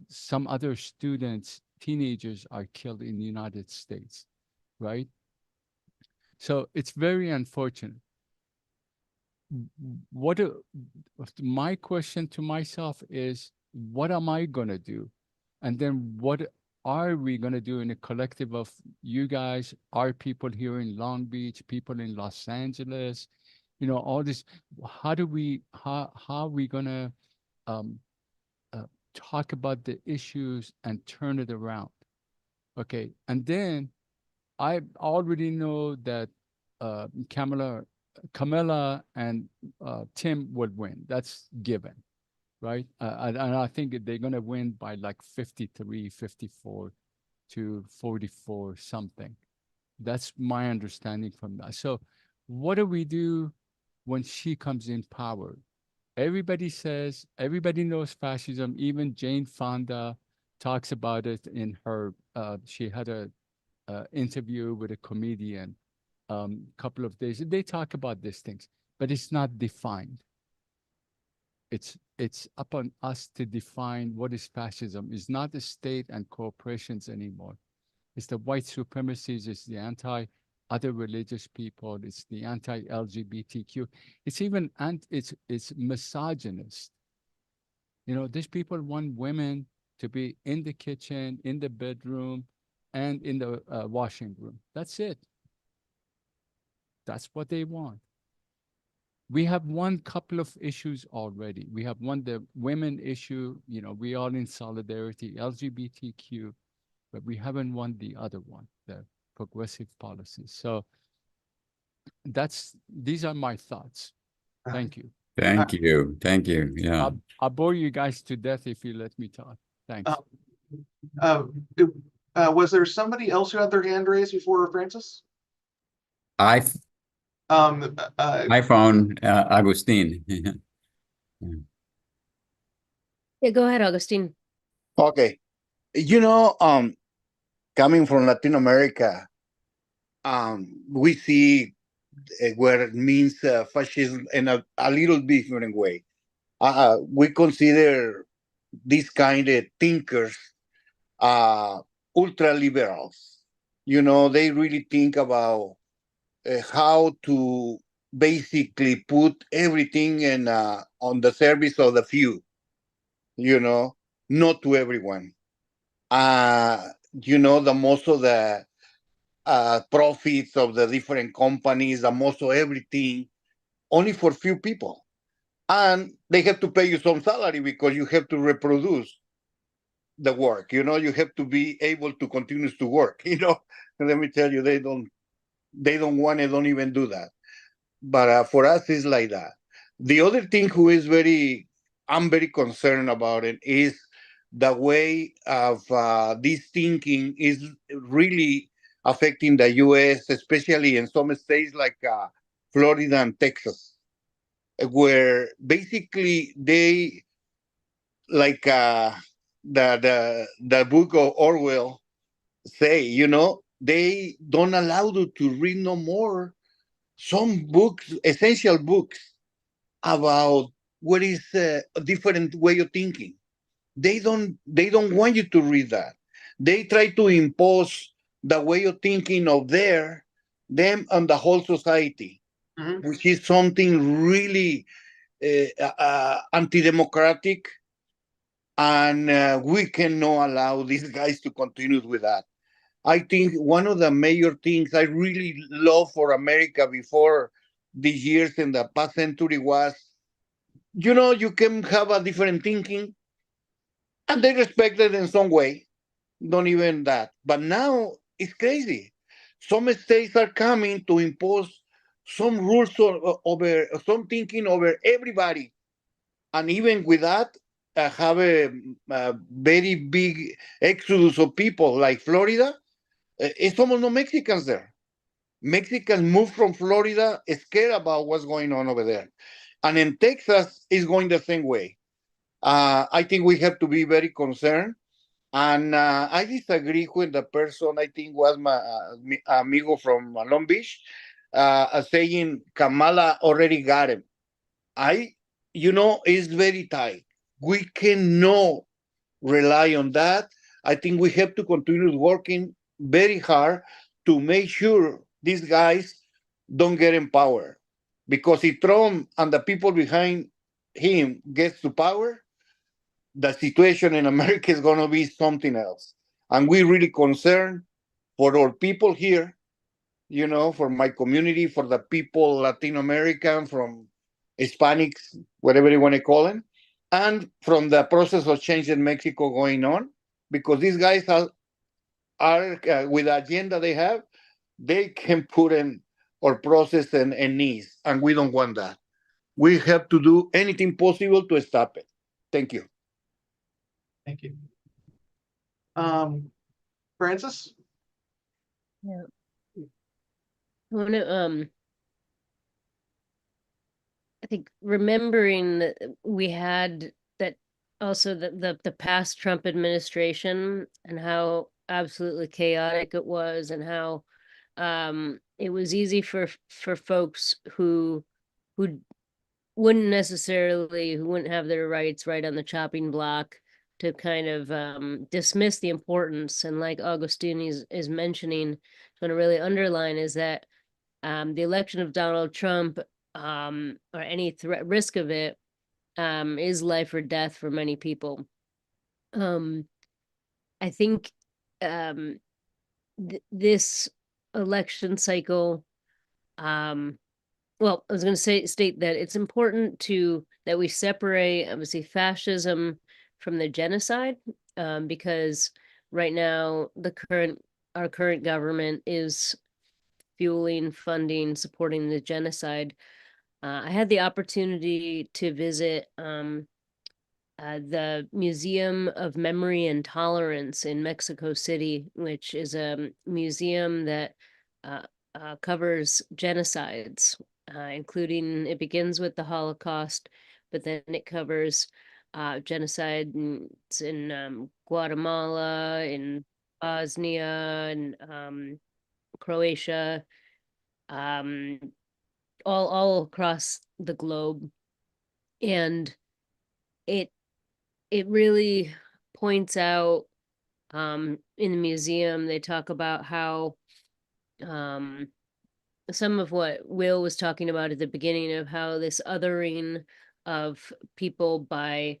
some other students, teenagers are killed in the United States, right? So it's very unfortunate. My question to myself is, what am I going to do? And then what are we going to do in a collective of you guys, our people here in Long Beach, people in Los Angeles, all this? How are we going to talk about the issues and turn it around? Okay. And then I already know that Camilla and Tim would win. That's given, right? And I think they're going to win by like 53, 54 to 44 something. That's my understanding from that. So what do we do when she comes in power? Everybody knows fascism. Even Jane Fonda talks about it in her, she had a interview with a comedian couple of days. They talk about these things, but it's not defined. It's up on us to define what is fascism. It's not the state and corporations anymore. It's the white supremacists, it's the anti-other religious people, it's the anti-LGBTQ. It's even it's misogynist. These people want women to be in the kitchen, in the bedroom, and in the washing room. That's it. That's what they want. We have won couple of issues already. We have won the women issue, we are in solidarity, LGBTQ, but we haven't won the other one, the progressive policies. So these are my thoughts. Thank you. Thank you. Thank you. Yeah. I'll bore you guys to death if you let me talk. Thanks. Uh, was there somebody else who had their hand raised before Francis? iPhone, Agustin. Yeah, go ahead, Augustine. Okay. You know, coming from Latin America, we see where it means fascism in a little different way. We consider these kind of thinkers ultra liberals. You know, they really think about how to basically put everything in on the service of the few. You know, not to everyone. You know, the most of the profits of the different companies, the most of everything, only for few people. And they have to pay you some salary because you have to reproduce the work. You know, you have to be able to continue to work. You know, and let me tell you, they don't want it, don't even do that. But for us, it's like that. The other thing who is I'm very concerned about it is the way of this thinking is really affecting the U.S., especially in some states like Florida and Texas, where basically they like the book of Orwell say, you know, they don't allow you to read no more some books, essential books about what is a different way of thinking. They don't want you to read that. They try to impose the way of thinking of them on the whole society, which is something really anti-democratic, and we cannot allow these guys to continue with that. I think one of the major things I really love for America before these years in the past century was, you know, you can have a different thinking and they respect it in some way. Don't even that. But now it's crazy. Some states are coming to impose some rules over some thinking over everybody. And even with that, have a very big exodus of people like Florida. It's almost no Mexicans there. Mexicans moved from Florida scared about what's going on over there. And in Texas, it's going the same way. I think we have to be very concerned. And I disagree with the person, I think was my amigo from Long Beach, saying Kamala already got him. It's very tight. We cannot rely on that. I think we have to continue working very hard to make sure these guys don't get in power. Because if Trump and the people behind him gets to power, the situation in America is going to be something else. And we're really concerned for our people here, you know, for my community, for the people, Latin American, from Hispanics, whatever you want to call them, and from the process of change in Mexico going on, because these guys are with the agenda they have, they can put in our process and knees, and we don't want that. We have to do anything possible to stop it. Thank you. Thank you. Francis? Yeah. I want to I think remembering that we had that also the past Trump administration and how absolutely chaotic it was, and how it was easy for folks who wouldn't have their rights right on the chopping block to kind of dismiss the importance. And like Augustine is mentioning, going to really underline is that the election of Donald Trump, or any risk of it, is life or death for many people. I think this election cycle, well, I was going to state that it's important that we separate, obviously, fascism from the genocide, because right now our current government is fueling, funding, supporting the genocide. I had the opportunity to visit the Museum of Memory and Tolerance in Mexico City, which is a museum that covers genocides, including, it begins with the Holocaust, but then it covers genocide in Guatemala, in Bosnia, and Croatia, all across the globe. And it really points out, in the museum, they talk about how some of what Will was talking about at the beginning, of how this othering of people by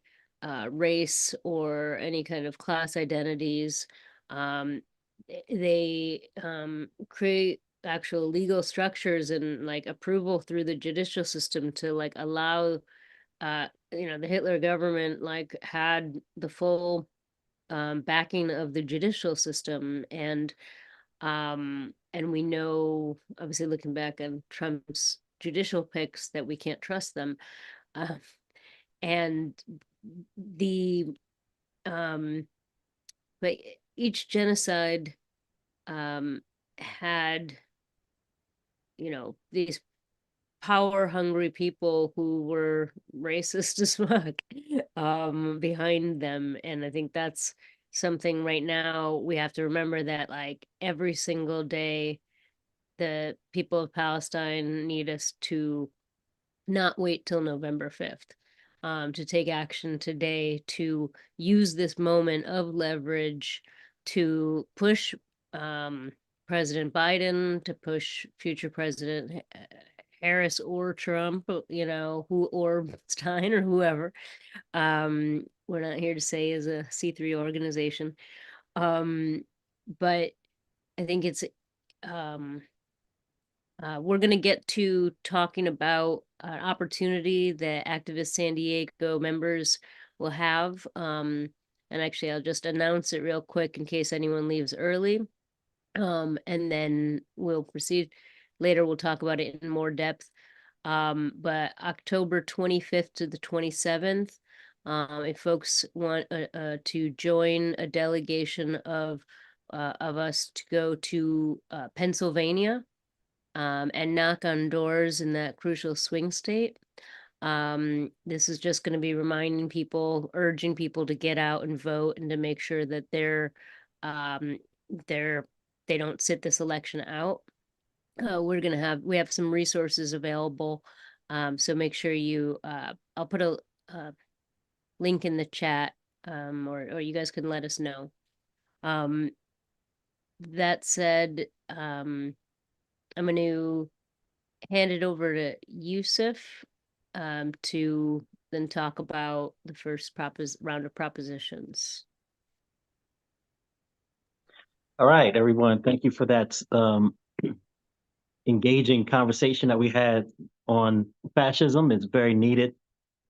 race or any kind of class identities, they create actual legal structures and like approval through the judicial system to like allow the Hitler government like had the full backing of the judicial system, and we know, obviously looking back on Trump's judicial picks, that we can't trust them. And the but each genocide had, these power hungry people who were racist as fuck behind them. And I think that's something right now we have to remember, that like every single day the people of Palestine need us to not wait till November 5th, to take action today, to use this moment of leverage to push President Biden, to push future President Harris or Trump, who, or Stein or whoever. We're not here to say as a C3 organization. But I think it's we're going to get to talking about an opportunity that Activist San Diego members will have. And actually, I'll just announce it real quick in case anyone leaves early. And then we'll proceed. Later, we'll talk about it in more depth. But October 25th to the 27th, if folks want to join a delegation of us to go to Pennsylvania, and knock on doors in that crucial swing state. This is just going to be reminding people, urging people to get out and vote, and to make sure that they don't sit this election out. We have some resources available. So make sure I'll put a link in the chat, or you guys can let us know. That said, I'm going to hand it over to Yusuf to then talk about the first round of propositions. All right, everyone. Thank you for that engaging conversation that we had on fascism. It's very needed.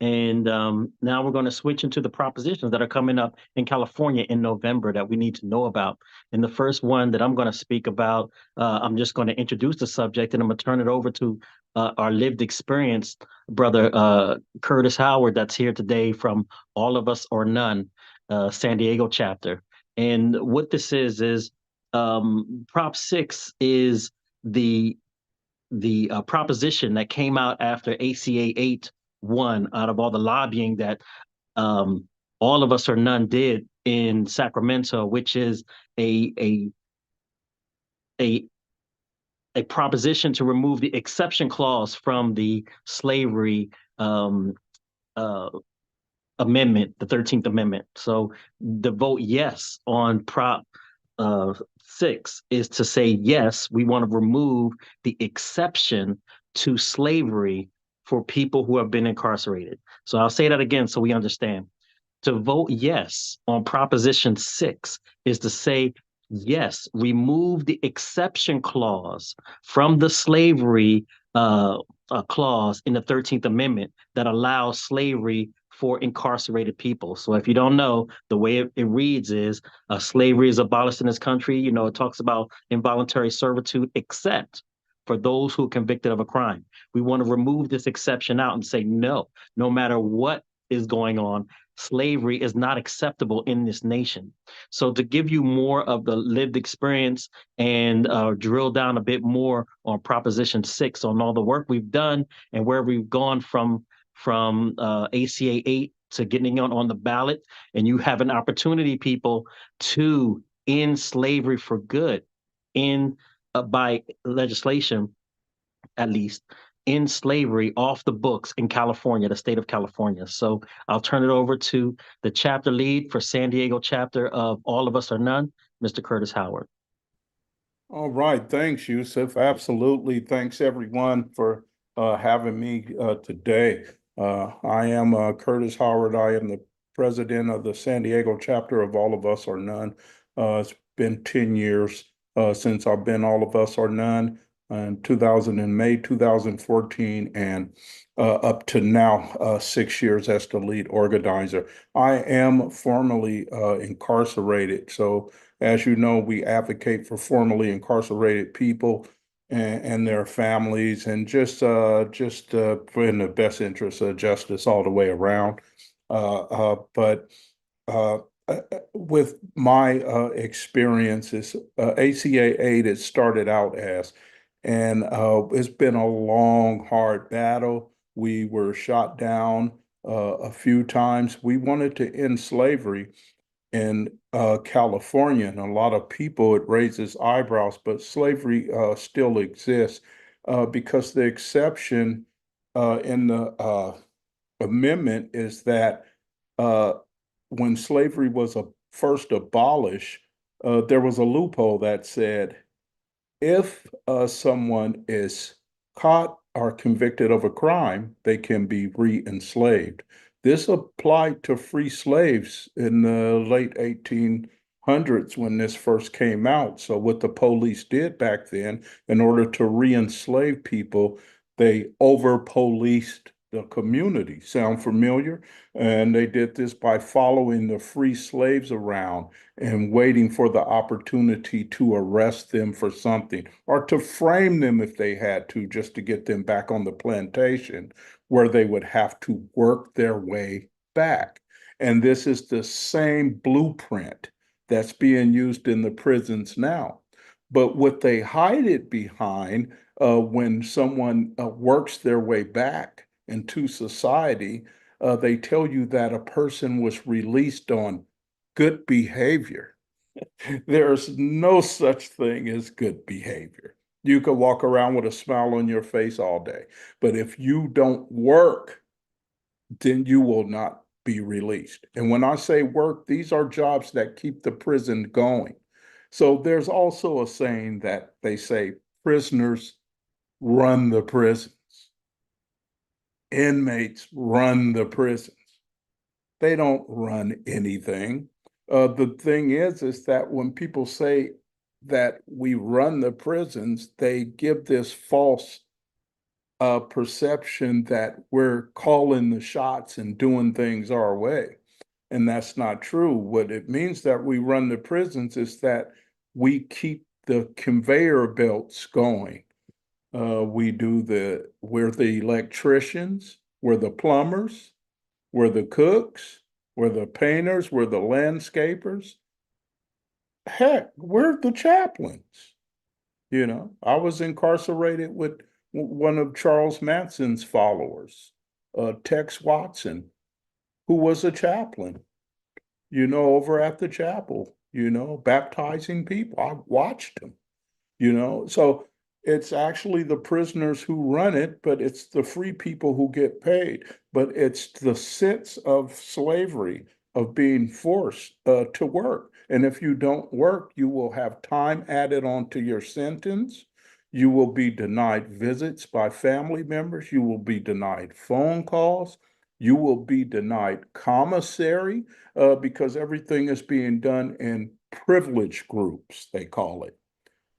And now we're going to switch into the propositions that are coming up in California in November that we need to know about. And the first one that I'm going to speak about, I'm just going to introduce the subject, and I'm going to turn it over to our lived experience brother Curtis Howard, that's here today from All of Us or None, San Diego chapter. And what this is Prop 6 is the proposition that came out after ACA 8 won, out of all the lobbying that All of Us or None did in Sacramento, which is a proposition to remove the exception clause from the slavery amendment, the 13th Amendment. So the vote yes on Prop 6 is to say, yes, we want to remove the exception to slavery for people who have been incarcerated. So I'll say that again so we understand. To vote yes on Proposition 6 is to say, yes, remove the exception clause from the slavery clause in the 13th Amendment that allows slavery for incarcerated people. So if you don't know, the way it reads is slavery is abolished in this country. It talks about involuntary servitude, except for those who are convicted of a crime. We want to remove this exception out and say, no, no matter what is going on, slavery is not acceptable in this nation. So to give you more of the lived experience and drill down a bit more on Proposition 6, on all the work we've done and where we've gone from ACA 8 to getting on the ballot, and you have an opportunity, people, to end slavery for good by legislation, at least, end slavery off the books in California, the state of California. So I'll turn it over to the chapter lead for San Diego chapter of All of Us or None, Mr. Curtis Howard. All right, thanks, Yusuf. Absolutely. Thanks everyone for having me today. I am Curtis Howard. I am the president of the San Diego chapter of All of Us or None. It's been 10 years since I've been All of Us or None, in May 2014, and up to now, 6 years as the lead organizer. I am formerly incarcerated, so as you know, we advocate for formerly incarcerated people and their families, and just for in the best interest of justice all the way around. But with my experiences, ACA 8, it started out as, and it's been a long, hard battle. We were shot down a few times. We wanted to end slavery in California, and a lot of people, it raises eyebrows, but slavery still exists because the exception in the amendment is that when slavery was first abolished, there was a loophole that said if someone is caught or convicted of a crime, they can be re-enslaved. This applied to free slaves in the late 1800s when this first came out. So what the police did back then, in order to re-enslave people, they over-policed the community. Sound familiar? And they did this by following the free slaves around and waiting for the opportunity to arrest them for something or to frame them if they had to, just to get them back on the plantation where they would have to work their way back. And this is the same blueprint that's being used in the prisons now. But what they hide it behind when someone works their way back into society, they tell you that a person was released on good behavior. There's no such thing as good behavior. You could walk around with a smile on your face all day, but if you don't work, then you will not be released. And when I say work, these are jobs that keep the prison going. So there's also a saying that they say prisoners run the prisons. Inmates run the prisons. They don't run anything. The thing is that when people say that we run the prisons, they give this false perception that we're calling the shots and doing things our way. And that's not true. What it means that we run the prisons is that we keep the conveyor belts going. We're the electricians, we're the plumbers, we're the cooks, we're the painters, we're the landscapers. Heck, we're the chaplains. You know, I was incarcerated with one of Charles Manson's followers, Tex Watson, who was a chaplain, over at the chapel, baptizing people. I watched him, So it's actually the prisoners who run it, but it's the free people who get paid. But it's the sense of slavery, of being forced to work. And if you don't work, you will have time added onto your sentence. You will be denied visits by family members. You will be denied phone calls. You will be denied commissary because everything is being done in privilege groups, they call it.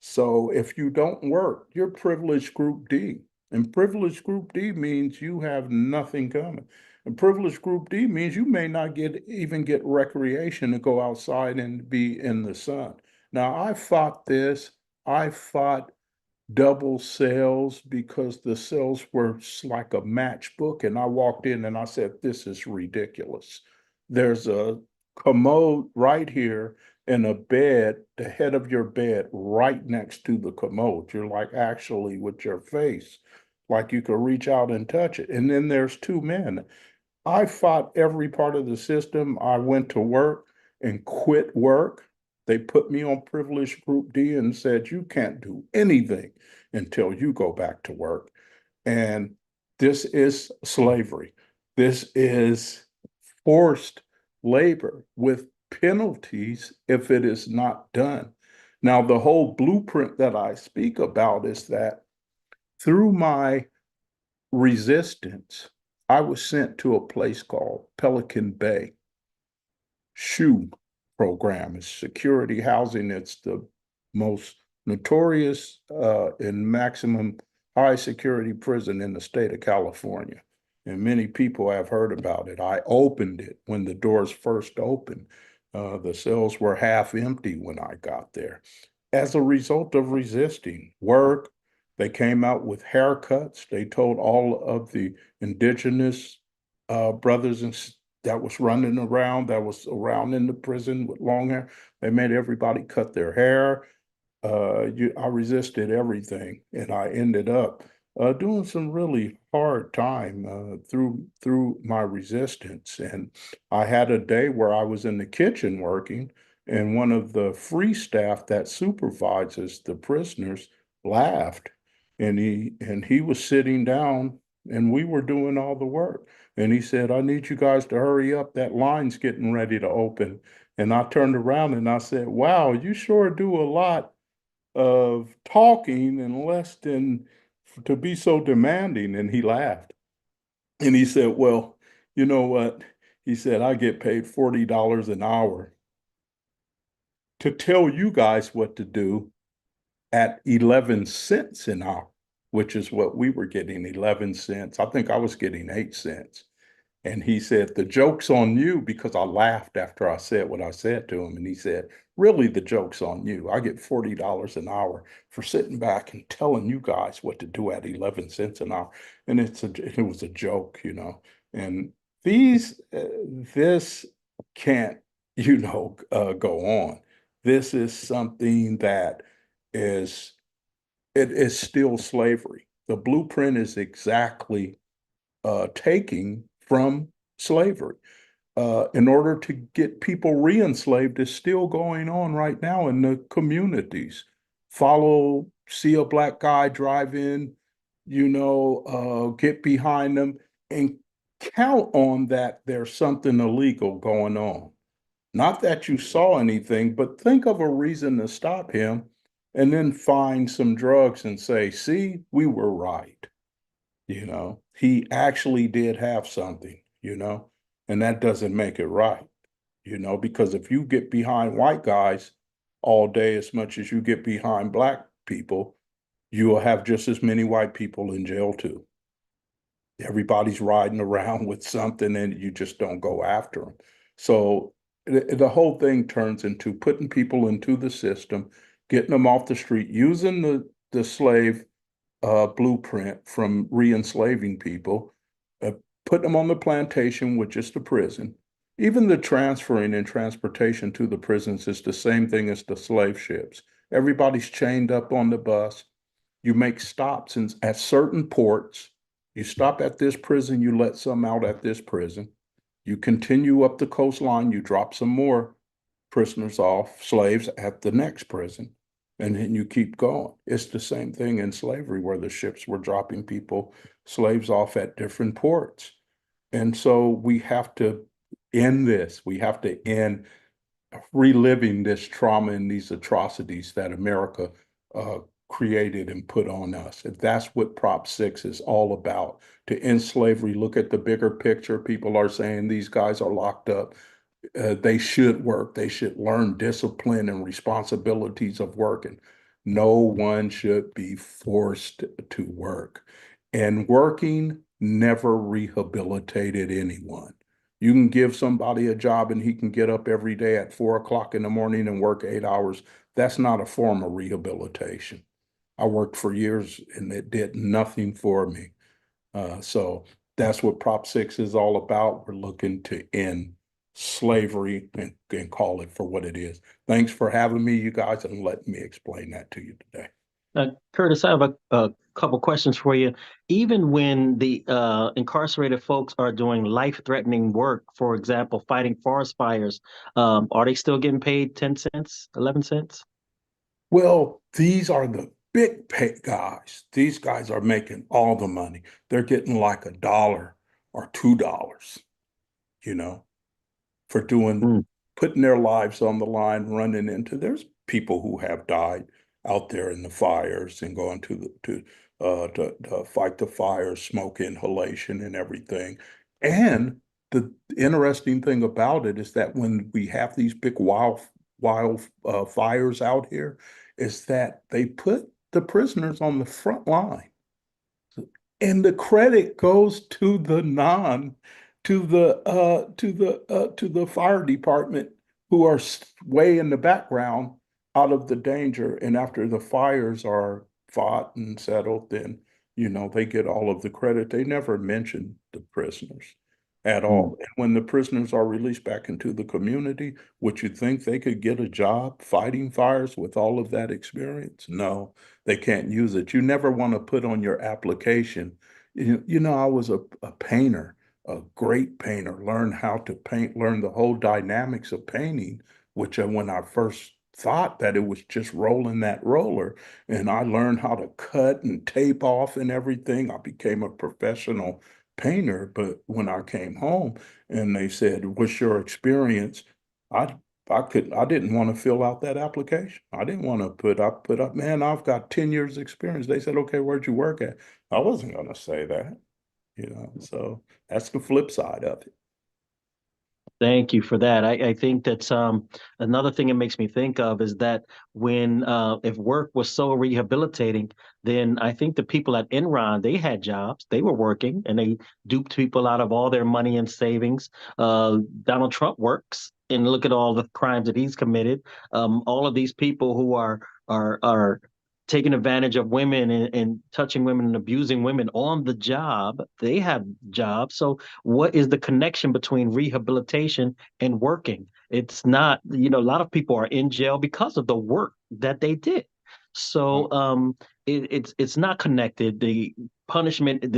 So if you don't work, you're privileged group D. And privileged group D means you have nothing coming. And privileged group D means you may not even get recreation to go outside and be in the sun. Now, I fought this. I fought double sales because the sales were like a matchbook. And I walked in and I said, this is ridiculous. There's a commode right here and a bed, the head of your bed right next to the commode. You're like actually with your face, like you could reach out and touch it. And then there's two men. I fought every part of the system. I went to work and quit work. They put me on privileged group D and said, you can't do anything until you go back to work. And this is slavery. This is forced labor with penalties if it is not done. Now, the whole blueprint that I speak about is that through my resistance, I was sent to a place called Pelican Bay. SHU program is security housing. It's the most notorious and maximum high security prison in the state of California. And many people have heard about it. I opened it when the doors first opened. The cells were half empty when I got there. As a result of resisting work, they came out with haircuts. They told all of the indigenous brothers and that was running around, that was around in the prison with long hair. They made everybody cut their hair. I resisted everything, and I ended up doing some really hard time through my resistance. And I had a day where I was in the kitchen working, and one of the free staff that supervises the prisoners laughed, and he was sitting down, and we were doing all the work. And he said, I need you guys to hurry up. That line's getting ready to open. And I turned around and I said, wow, you sure do a lot of talking and less than to be so demanding. And he laughed. And he said, well, you know what? He said, I get paid $40 an hour to tell you guys what to do at 11 cents an hour, which is what we were getting, 11 cents. I think I was getting 8 cents. And he said, the joke's on you, because I laughed after I said what I said to him. And he said, really, the joke's on you. I get $40 an hour for sitting back and telling you guys what to do at 11 cents an hour. And it was a joke, you know. And this can't, go on. This is something that is, it is still slavery. The blueprint is exactly taking from slavery. In order to get people re-enslaved is still going on right now in the communities. See a black guy drive in, get behind them and count on that there's something illegal going on. Not that you saw anything, but think of a reason to stop him and then find some drugs and say, see, we were right. He actually did have something, and that doesn't make it right, because if you get behind white guys all day as much as you get behind black people, you will have just as many white people in jail too. Everybody's riding around with something and you just don't go after them. So the whole thing turns into putting people into the system, getting them off the street, using the slave blueprint from re-enslaving people, putting them on the plantation, which is the prison. Even the transferring and transportation to the prisons is the same thing as the slave ships. Everybody's chained up on the bus. You make stops at certain ports. You stop at this prison, you let some out at this prison. You continue up the coastline, you drop some more prisoners off, slaves, at the next prison. And then you keep going. It's the same thing in slavery where the ships were dropping slaves off at different ports. And so we have to end this. We have to end reliving this trauma and these atrocities that America created and put on us. And that's what Prop 6 is all about, to end slavery. Look at the bigger picture. People are saying these guys are locked up. They should work. They should learn discipline and responsibilities of working. No one should be forced to work. And working never rehabilitated anyone. You can give somebody a job and he can get up every day at 4 o'clock in the morning and work 8 hours. That's not a form of rehabilitation. I worked for years and it did nothing for me. So that's what Prop 6 is all about. We're looking to end slavery and call it for what it is. Thanks for having me, you guys, and letting me explain that to you today. Curtis, I have a couple questions for you. Even when the incarcerated folks are doing life-threatening work, for example, fighting forest fires, are they still getting paid 10 cents, 11 cents? Well, these are the big pay guys. These guys are making all the money. They're getting like $1 or $2, you know, for putting their lives on the line, running into. There's people who have died out there in the fires and going to fight the fires, smoke inhalation and everything. And the interesting thing about it is that when we have these big wild fires out here, is that they put the prisoners on the front line. And the credit goes to the to the fire department, who are way in the background out of the danger. And after the fires are fought and settled, then they get all of the credit. They never mention the prisoners at all. And when the prisoners are released back into the community, would you think they could get a job fighting fires with all of that experience? No, they can't use it. You never want to put on your application. I was a painter, a great painter, learned how to paint, learned the whole dynamics of painting, which when I first thought that it was just rolling that roller, and I learned how to cut and tape off and everything. I became a professional painter. But when I came home and they said, "What's your experience?" I didn't want to fill out that application. I didn't want to put up, man, I've got 10 years experience. They said, "Okay, where'd you work at?" I wasn't going to say that, so that's the flip side of it. Thank you for that. I think that's another thing it makes me think of is that when if work was so rehabilitating, then I think the people at Enron, they had jobs, they were working, and they duped people out of all their money and savings. Donald Trump works, and look at all the crimes that he's committed. All of these people who are taking advantage of women and touching women and abusing women on the job, they have jobs. So what is the connection between rehabilitation and working? It's not, a lot of people are in jail because of the work that they did. So it's not connected. The punishment,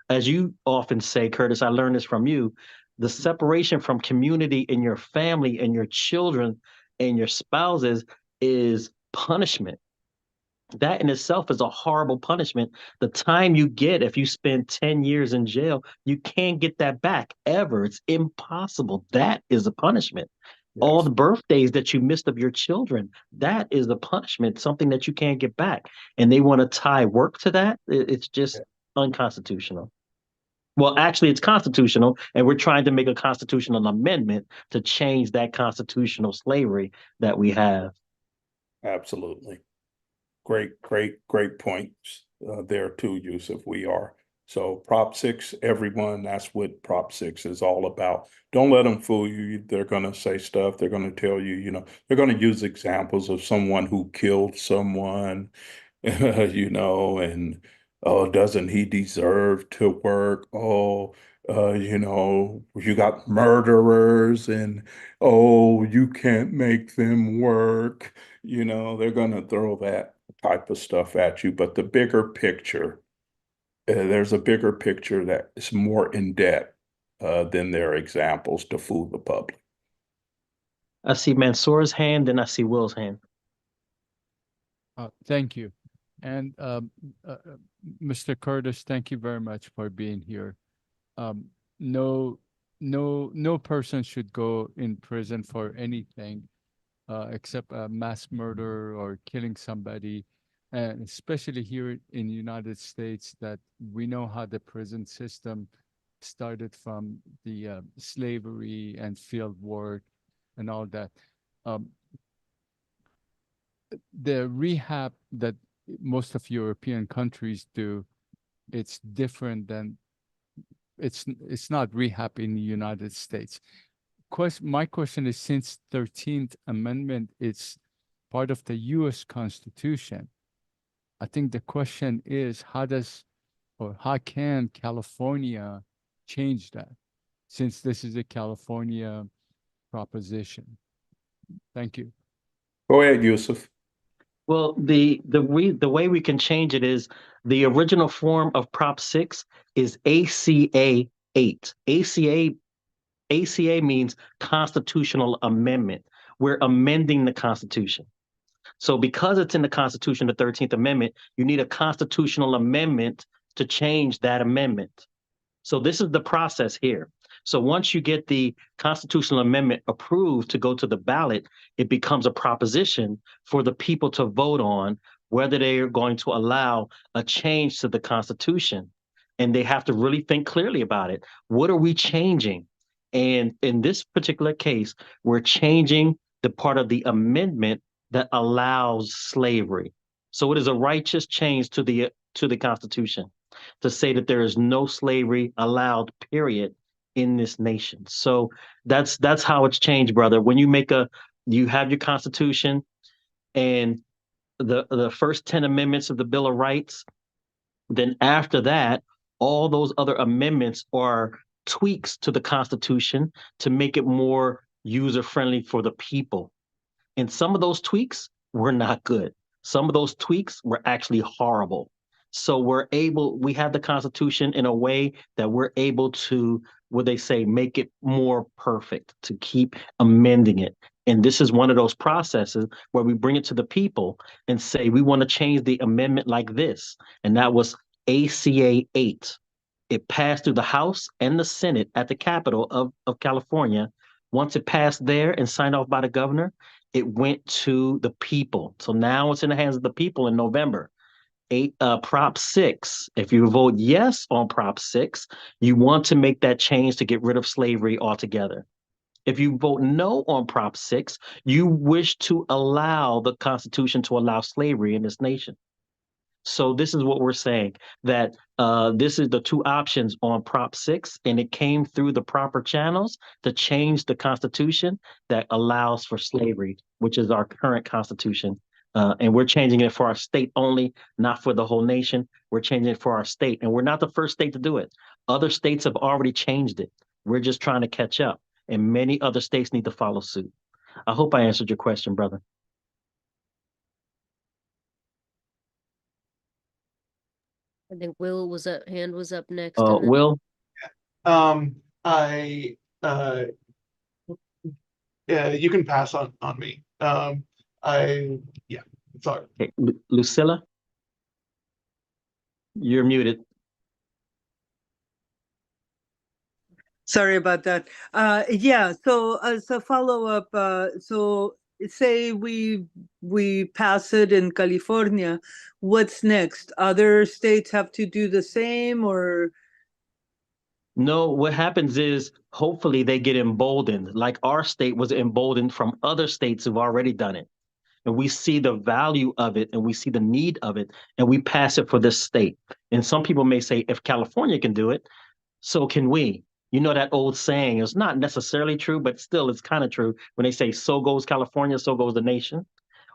as you often say, Curtis, I learned this from you, the separation from community and your family and your children and your spouses is punishment. That in itself is a horrible punishment. The time you get, if you spend 10 years in jail, you can't get that back ever. It's impossible. That is a punishment. All the birthdays that you missed of your children, that is the punishment, something that you can't get back. And they want to tie work to that. It's just unconstitutional. Well, actually, it's constitutional, and we're trying to make a constitutional amendment to change that constitutional slavery that we have. Absolutely. Great points there too, Yusuf. We are. So Prop 6, everyone, that's what Prop 6 is all about. Don't let them fool you. They're going to say stuff. They're going to tell you, they're going to use examples of someone who killed someone, and oh, doesn't he deserve to work? Oh, you got murderers and oh, you can't make them work. They're going to throw that type of stuff at you. But the bigger picture, there's a bigger picture that is more in depth than their examples to fool the public. I see Mansour's hand, and I see Will's hand. Thank you. And Mr. Curtis, thank you very much for being here. No person should go in prison for anything except a mass murder or killing somebody. And especially here in the United States, that we know how the prison system started from the slavery and field work and all that. The rehab that most of European countries do, it's different than it's not rehab in the United States. My question is, since 13th Amendment is part of the US Constitution, I think the question is, how can California change that? Since this is a California proposition. Thank you. Go ahead, Yusuf. Well, the way we can change it is the original form of Prop 6 is ACA 8. ACA means constitutional amendment. We're amending the Constitution. So because it's in the Constitution, the 13th Amendment, you need a constitutional amendment to change that amendment. So this is the process here. So once you get the constitutional amendment approved to go to the ballot, it becomes a proposition for the people to vote on whether they are going to allow a change to the Constitution. And they have to really think clearly about it. What are we changing? And in this particular case, we're changing the part of the amendment that allows slavery. So it is a righteous change to the Constitution to say that there is no slavery allowed, period, in this nation. So that's how it's changed, brother. When you have your Constitution and the first 10 amendments of the Bill of Rights, then after that, all those other amendments are tweaks to the Constitution to make it more user friendly for the people. And some of those tweaks were not good. Some of those tweaks were actually horrible. So we have the Constitution in a way that we're able to, what they say, make it more perfect, to keep amending it. And this is one of those processes where we bring it to the people and say, we want to change the amendment like this. And that was ACA 8. It passed through the House and the Senate at the Capitol of California. Once it passed there and signed off by the governor, it went to the people. So now it's in the hands of the people in November. Prop 6, if you vote yes on Prop 6, you want to make that change to get rid of slavery altogether. If you vote no on Prop 6, you wish to allow the Constitution to allow slavery in this nation. So this is what we're saying, that this is the two options on Prop 6, and it came through the proper channels to change the Constitution that allows for slavery, which is our current Constitution. And we're changing it for our state only, not for the whole nation. We're changing it for our state, and we're not the first state to do it. Other states have already changed it. We're just trying to catch up, and many other states need to follow suit. I hope I answered your question, brother. I think hand was up next. And then Will? You can pass on me. Sorry. Okay. Lucilla? You're muted. Sorry about that. Yeah, so as a follow-up, so say we pass it in California, what's next? Other states have to do the same, or? No, what happens is hopefully they get emboldened, like our state was emboldened from other states who've already done it. And we see the value of it and we see the need of it, and we pass it for this state. And some people may say, if California can do it, so can we. You know, that old saying is not necessarily true, but still it's kind of true when they say, so goes California, so goes the nation.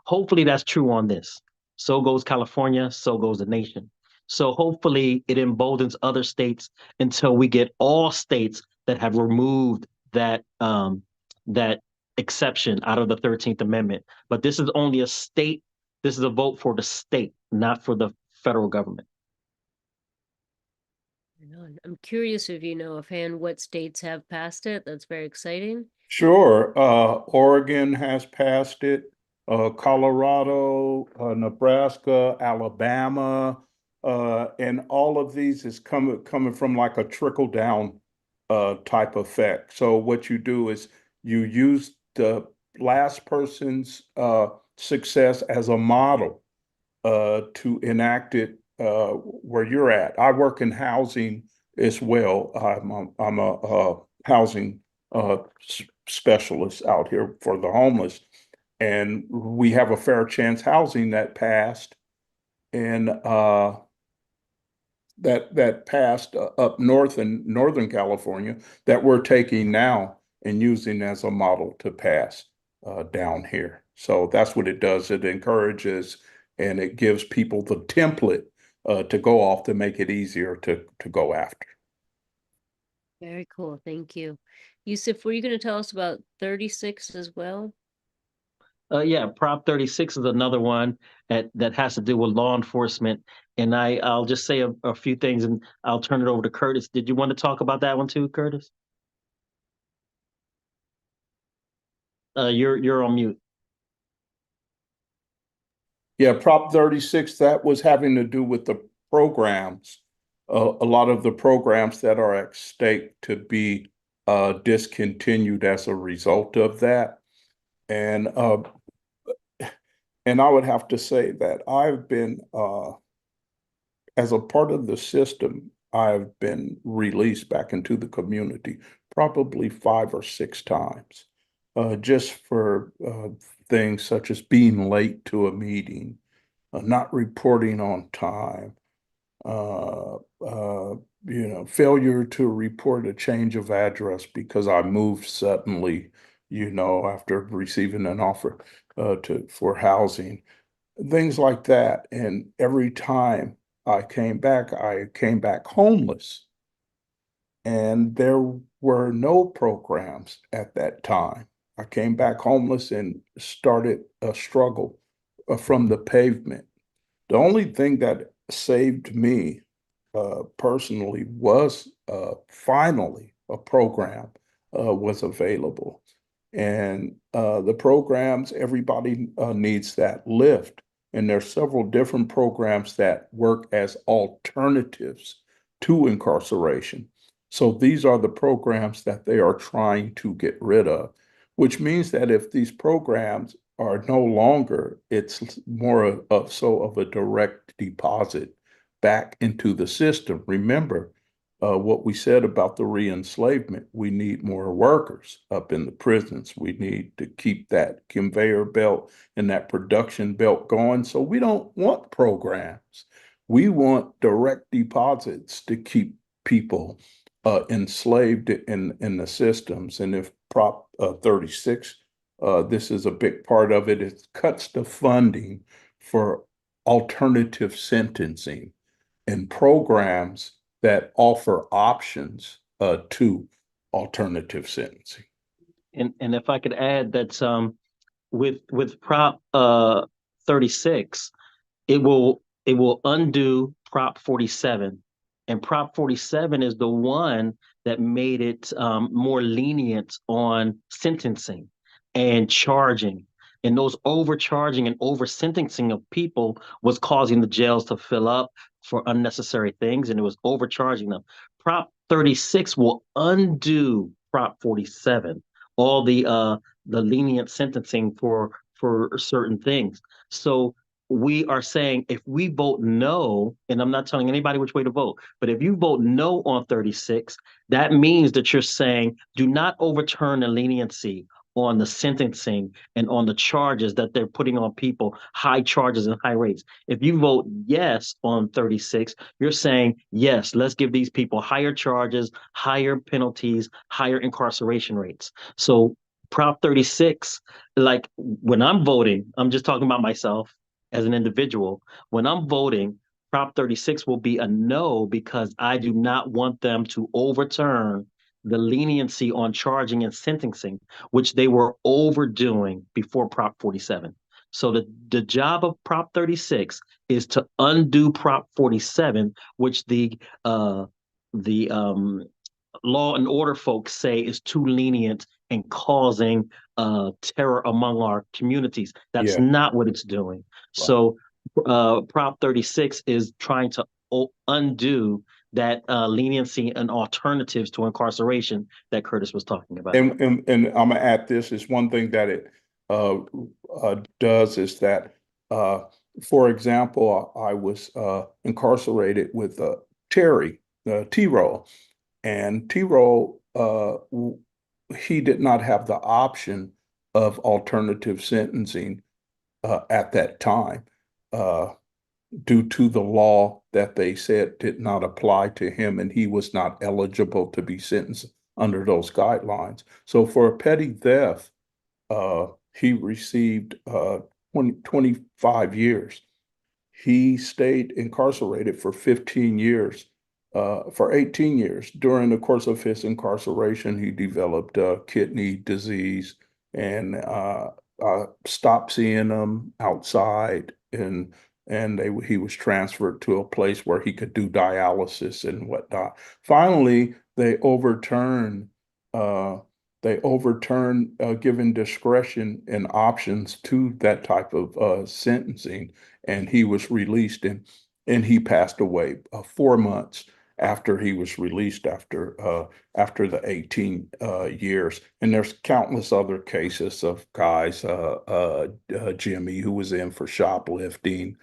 Hopefully that's true on this. So goes California, so goes the nation. So hopefully it emboldens other states until we get all states that have removed that that exception out of the 13th Amendment. But this is only a state. This is a vote for the state, not for the federal government. I'm curious if you know offhand what states have passed it. That's very exciting. Sure. Oregon has passed it. Colorado, Nebraska, Alabama, and all of these is coming from like a trickle down type effect. So what you do is you use the last person's success as a model to enact it where you're at. I work in housing as well. I'm a housing specialist out here for the homeless, and we have a fair chance housing that passed, and that passed up north in Northern California that we're taking now and using as a model to pass down here. So that's what it does. It encourages and it gives people the template to go off to make it easier to go after. Very cool. Thank you. Yusuf, were you going to tell us about 36 as well? Yeah, Prop 36 is another one that has to do with law enforcement. And I'll just say a few things and I'll turn it over to Curtis. Did you want to talk about that one too, Curtis? You're on mute. Yeah, Prop 36, that was having to do with the programs, a lot of the programs that are at stake to be discontinued as a result of that. And I would have to say that I've been, as a part of the system, I've been released back into the community probably 5 or 6 times, just for things such as being late to a meeting, not reporting on time, failure to report a change of address because I moved suddenly, after receiving an offer for housing, things like that. And every time I came back homeless. And there were no programs at that time. I came back homeless and started a struggle from the pavement. The only thing that saved me personally was finally a program was available. And the programs, everybody needs that lift. And there's several different programs that work as alternatives to incarceration. So these are the programs that they are trying to get rid of, which means that if these programs are no longer, it's more of a direct deposit back into the system. Remember what we said about the re-enslavement. We need more workers up in the prisons. We need to keep that conveyor belt and that production belt going. So we don't want programs. We want direct deposits to keep people enslaved in the systems. And if Prop 36, this is a big part of it, it cuts the funding for alternative sentencing and programs that offer options to alternative sentencing. And if I could add that with Prop 36, it will undo Prop 47. And Prop 47 is the one that made it more lenient on sentencing and charging. And those overcharging and over sentencing of people was causing the jails to fill up for unnecessary things, and it was overcharging them. Prop 36 will undo Prop 47, all the lenient sentencing for certain things. So we are saying if we vote no, and I'm not telling anybody which way to vote, but if you vote no on 36, that means that you're saying do not overturn the leniency on the sentencing and on the charges that they're putting on people, high charges and high rates. If you vote yes on 36, you're saying, yes, let's give these people higher charges, higher penalties, higher incarceration rates. So Prop 36, like when I'm voting, I'm just talking about myself as an individual. When I'm voting, Prop 36 will be a no because I do not want them to overturn the leniency on charging and sentencing, which they were overdoing before Prop 47. So the job of Prop 36 is to undo Prop 47, which the law and order folks say is too lenient and causing terror among our communities. That's not what it's doing. Right. So Prop 36 is trying to undo that leniency and alternatives to incarceration that Curtis was talking about. And I'm gonna add this is one thing that it does is that, for example, I was incarcerated with Terry T-Roll, and T-Roll he did not have the option of alternative sentencing at that time. Due to the law that they said did not apply to him, and he was not eligible to be sentenced under those guidelines. So for a petty theft, he received 25 years. He stayed incarcerated for 15 years, for 18 years. During the course of his incarceration, he developed kidney disease and stopped seeing them outside, and he was transferred to a place where he could do dialysis and whatnot. Finally, uh, they overturned giving discretion and options to that type of sentencing, and he was released, and he passed away 4 months after he was released after the 18 years. And there's countless other cases of guys, Jimmy, who was in for shoplifting.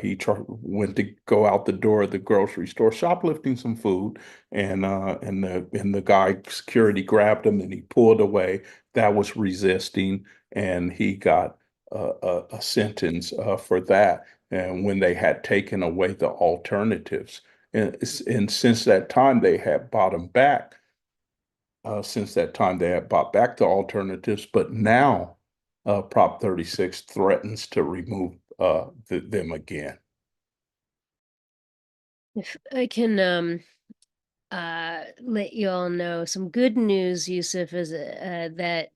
He went to go out the door of the grocery store, shoplifting some food, and the guy security grabbed him and he pulled away. That was resisting, and he got a sentence for that. And when they had taken away the alternatives, and since that time they had bought them back. Since that time they had bought back the alternatives, but now Prop 36 threatens to remove them again. If I can let you all know some good news, Yusuf, is that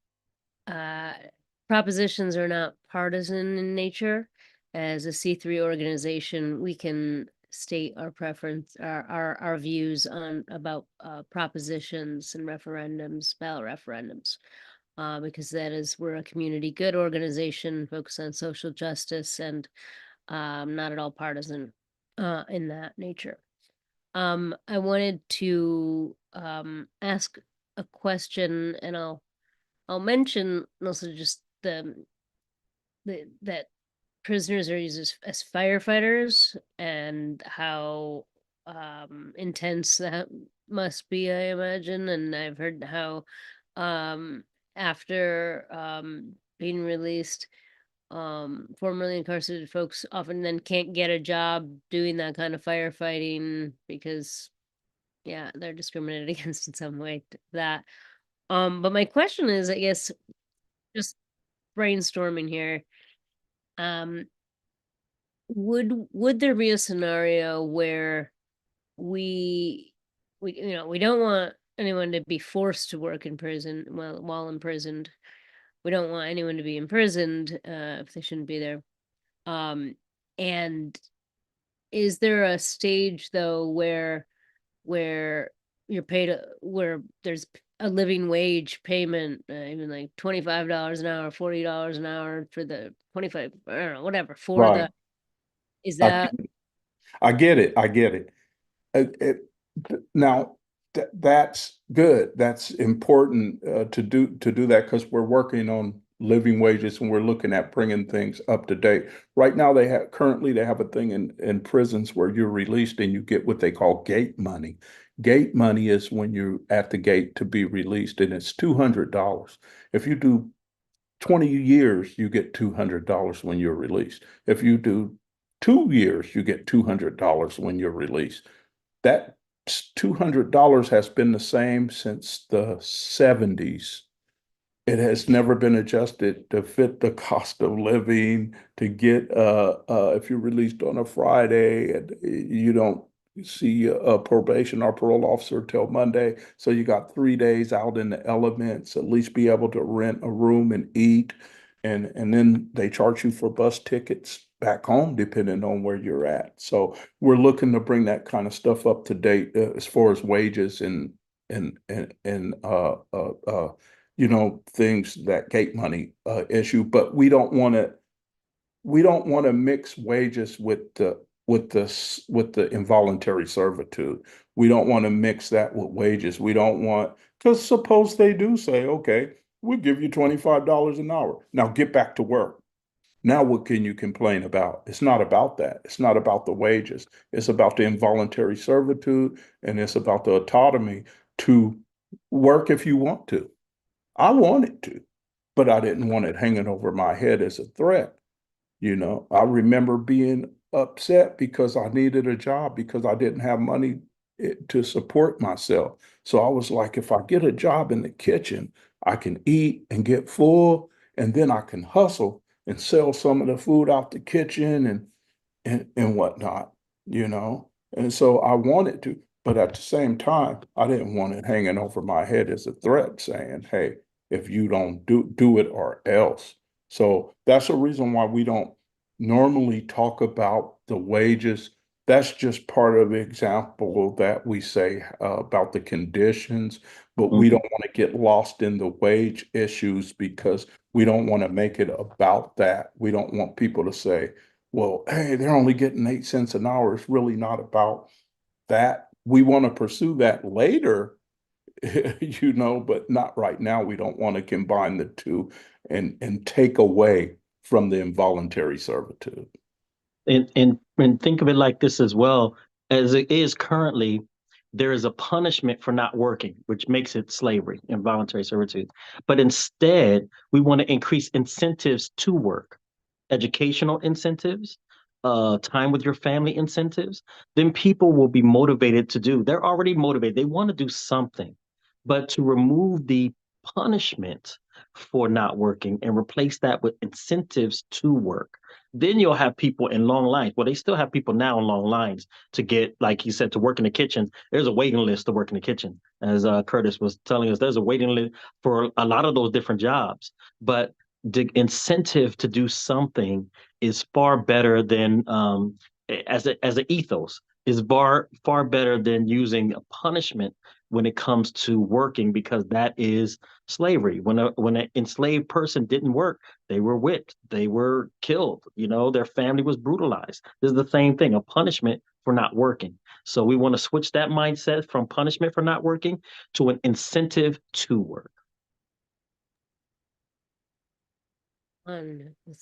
propositions are not partisan in nature. As a C3 organization, we can state our preference, our views on about propositions and referendums, ballot referendums, because we're a community good organization focused on social justice and not at all partisan in that nature. I wanted to ask a question, and I'll mention also just that prisoners are used as firefighters and how intense that must be, I imagine. And I've heard how after being released, formerly incarcerated folks often then can't get a job doing that kind of firefighting because, yeah, they're discriminated against in some way. That but my question is, I guess, just brainstorming here, would there be a scenario where we we don't want anyone to be forced to work in prison while imprisoned. We don't want anyone to be imprisoned if they shouldn't be there. And is there a stage though where you're paid where there's a living wage payment, even like $25 an hour, $40 an hour for the 25, I don't know, whatever for Right. the, is I that I get it. I get it. Now that's good. That's important to do that because we're working on living wages and we're looking at bringing things up to date. Right now, currently they have a thing in prisons where you're released and you get what they call gate money. Gate money is when you're at the gate to be released, and it's $200. If you do 20 years, you get $200 when you're released. If you do 2 years, you get $200 when you're released. That $200 has been the same since the 70s. It has never been adjusted to fit the cost of living, to get if you're released on a Friday and you don't see a probation or parole officer till Monday, so you got 3 days out in the elements, at least be able to rent a room and eat, and then they charge you for bus tickets back home depending on where you're at. So we're looking to bring that kind of stuff up to date as far as wages and things that gate money issue, but we don't want to mix wages with the involuntary servitude. We don't want to mix that with wages. We don't want, because suppose they do say, okay, we'll give you $25 an hour. Now get back to work. Now what can you complain about? It's not about that. It's not about the wages. It's about the involuntary servitude, and it's about the autonomy to work if you want to. I wanted to, but I didn't want it hanging over my head as a threat. I remember being upset because I needed a job because I didn't have money to support myself. So I was like, if I get a job in the kitchen, I can eat and get full, and then I can hustle and sell some of the food out the kitchen and whatnot, you know? And so I wanted to, but at the same time, I didn't want it hanging over my head as a threat saying, hey, if you don't do it or else. So that's the reason why we don't normally talk about the wages. That's just part of the example that we say about the conditions, but we don't want to get lost in the wage issues because we don't want to make it about that. We don't want people to say, well, hey, they're only getting 8 cents an hour. It's really not about that. We want to pursue that later, you know, but not right now. We don't want to combine the two and take away from the involuntary servitude. And think of it like this as well, as it is currently, there is a punishment for not working, which makes it slavery, involuntary servitude. But instead, we want to increase incentives to work, educational incentives, time with your family incentives. Then people will be motivated to do. They're already motivated. They want to do something, but to remove the punishment for not working and replace that with incentives to work, then you'll have people in long lines. Well, they still have people now in long lines to get, like he said, to work in the kitchen. There's a waiting list to work in the kitchen. As Curtis was telling us, there's a waiting list for a lot of those different jobs. But the incentive to do something is far better than as an ethos is far better than using a punishment when it comes to working, because that is slavery. When an enslaved person didn't work, they were whipped, they were killed, you know, their family was brutalized. This is the same thing, a punishment for not working. So we want to switch that mindset from punishment for not working to an incentive to work.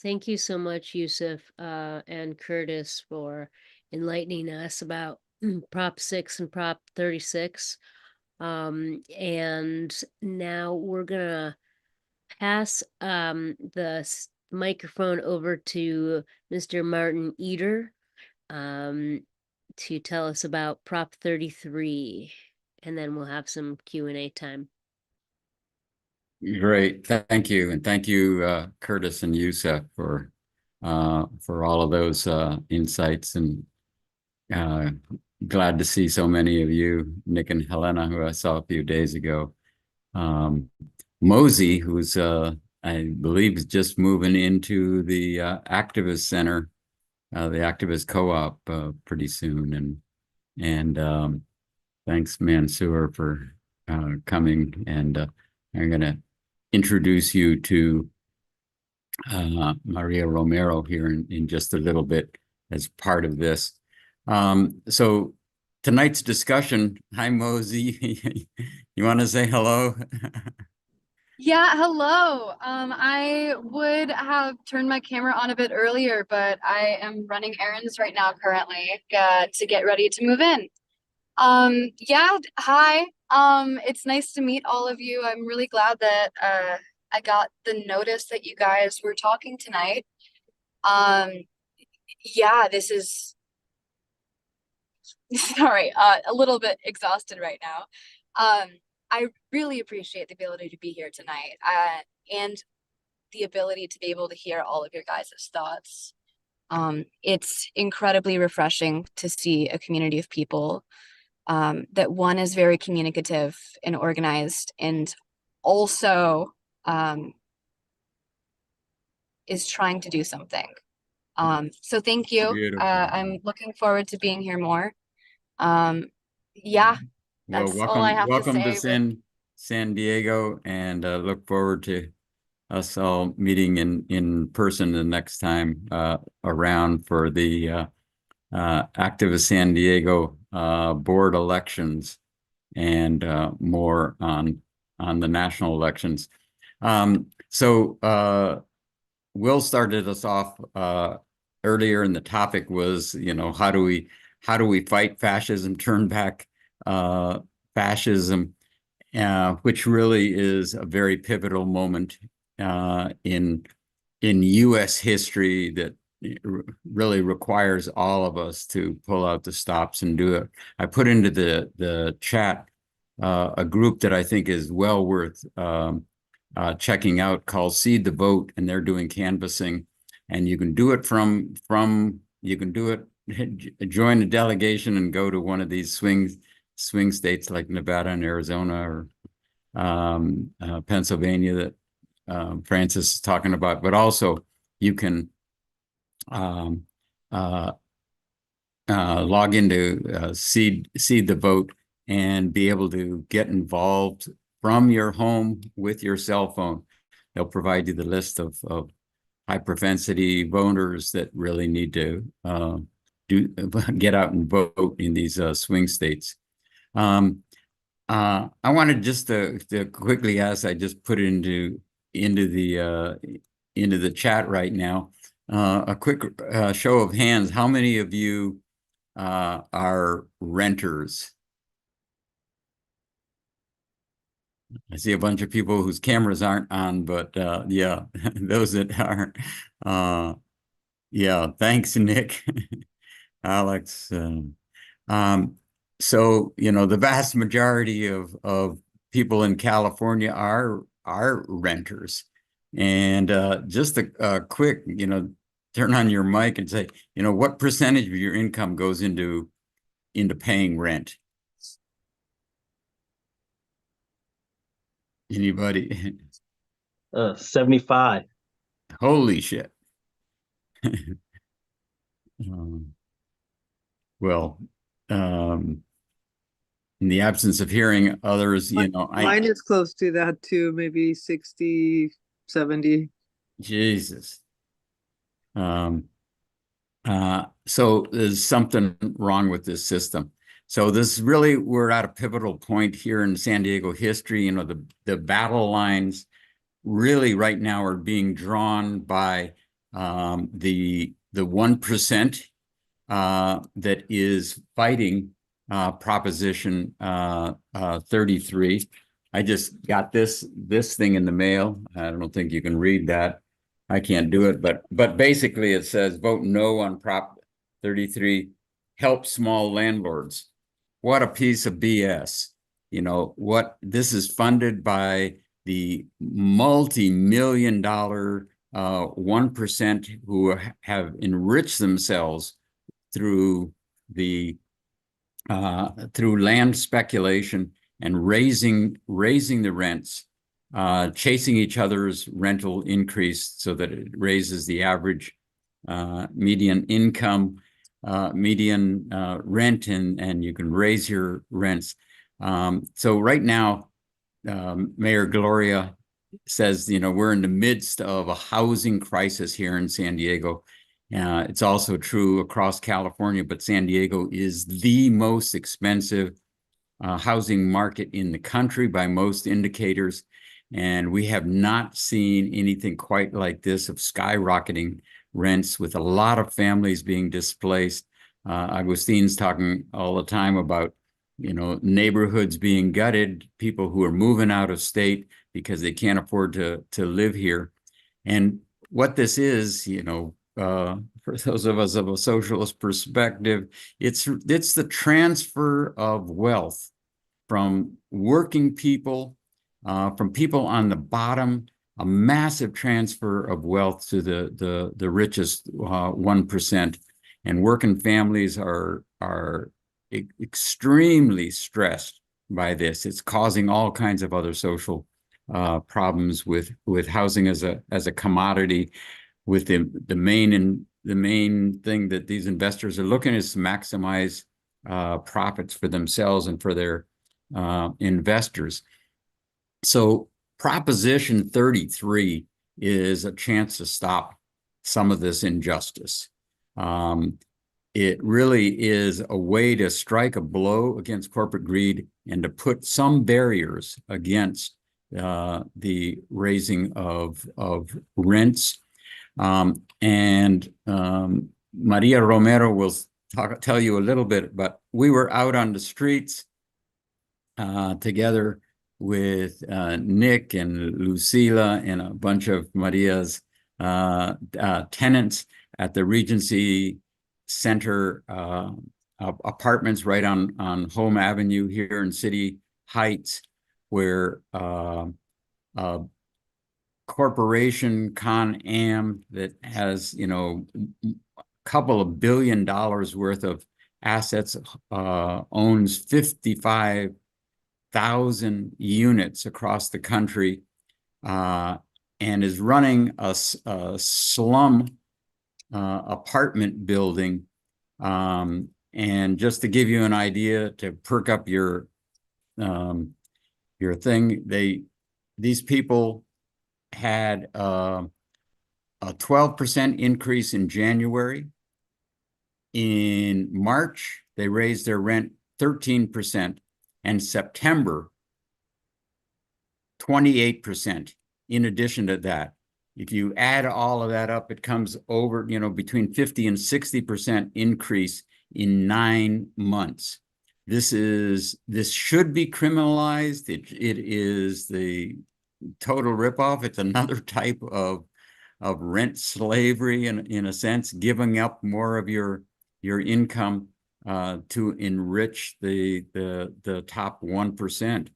Thank you so much, Yusuf and Curtis, for enlightening us about Prop 6 and Prop 36. And now we're gonna pass the microphone over to Mr. Martin Eder to tell us about Prop 33, and then we'll have some Q&A time. Great, thank you, and thank you, Curtis and Yusuf, for all of those insights, and glad to see so many of you, Nick and Helena, who I saw a few days ago. Mosey, who's I believe is just moving into the activist center, the activist co-op pretty soon, and thanks Mansour for coming, and I'm gonna introduce you to Maria Romero here in just a little bit as part of this. So tonight's discussion, hi Mosey, you want to say hello? Yeah, hello. I would have turned my camera on a bit earlier, but I am running errands right now currently to get ready to move in. Yeah, hi. It's nice to meet all of you. I'm really glad that I got the notice that you guys were talking tonight. Yeah, this is sorry, a little bit exhausted right now. I really appreciate the ability to be here tonight, and the ability to be able to hear all of your guys' thoughts. It's incredibly refreshing to see a community of people that one is very communicative and organized, and also is trying to do something. So thank you. Beautiful. I'm looking forward to being here more. Yeah. Well, That's all I have to say. to San Diego, and look forward to us all meeting in person the next time around for the Activist San Diego board elections, and more on the national elections. So Will started us off earlier, and the topic was, you know, how do we fight fascism, turn back fascism, which really is a very pivotal moment in U.S. history that really requires all of us to pull out the stops and do it. I put into the chat a group that I think is well worth checking out, called Seed the Vote, and they're doing canvassing, and you can do it from you can do it, join a delegation and go to one of these swing states like Nevada and Arizona or Pennsylvania that Francis is talking about, but also you can log into Seed the Vote and be able to get involved from your home with your cell phone. They'll provide you the list of high propensity voters that really need to get out and vote in these swing states. I wanted just to quickly ask, I just put it into the chat right now. A quick show of hands. How many of you are renters? I see a bunch of people whose cameras aren't on, but yeah, those that aren't. Yeah, thanks, Nick. Alex. So, you know, the vast majority of people in California are renters. And just a quick, you know, turn on your mic and say, you know, what percentage of your income goes into paying rent? Anybody? 75. Holy shit. Well, in the absence of hearing others, you know, Mine is close to that too, maybe 60, 70. Jesus. So there's something wrong with this system. So this really, we're at a pivotal point here in San Diego history. You know, the battle lines really right now are being drawn by the 1% that is fighting Proposition 33. I just got this thing in the mail. I don't think you can read that. I can't do it, but basically it says vote no on Prop 33, help small landlords. What a piece of BS. You know, this is funded by the multi-million-dollar 1% who have enriched themselves through land speculation and raising the rents, chasing each other's rental increase so that it raises the average median income, median rent, and you can raise your rents. So right now, Mayor Gloria says, you know, we're in the midst of a housing crisis here in San Diego. It's also true across California, but San Diego is the most expensive housing market in the country by most indicators. And we have not seen anything quite like this of skyrocketing rents with a lot of families being displaced. Agustine's talking all the time about, you know, neighborhoods being gutted, people who are moving out of state because they can't afford to live here. And what this is, you know, for those of us of a socialist perspective, it's the transfer of wealth from working people, from people on the bottom, a massive transfer of wealth to the richest 1%. And working families are extremely stressed by this. It's causing all kinds of other social problems with housing as a commodity. With the main thing that these investors are looking is to maximize profits for themselves and for their investors. So Proposition 33 is a chance to stop some of this injustice. It really is a way to strike a blow against corporate greed and to put some barriers against the raising of rents. Maria Romero will tell you a little bit, but we were out on the streets together with Nick and Lucila and a bunch of Maria's tenants at the Regency Center apartments right on Home Avenue here in City Heights, where corporation Con Am that has, you know, couple of $1 billion worth of assets, owns 55,000 units across the country, and is running a slum apartment building. And just to give you an idea, to perk up your thing, these people had a 12% increase in January. In March, they raised their rent 13%, and September, 28%. In addition to that, if you add all of that up, it comes over, between 50 and 60% increase in 9 months. This should be criminalized. It is the total ripoff. It's another type of rent slavery, in a sense, giving up more of your income to enrich the top 1%.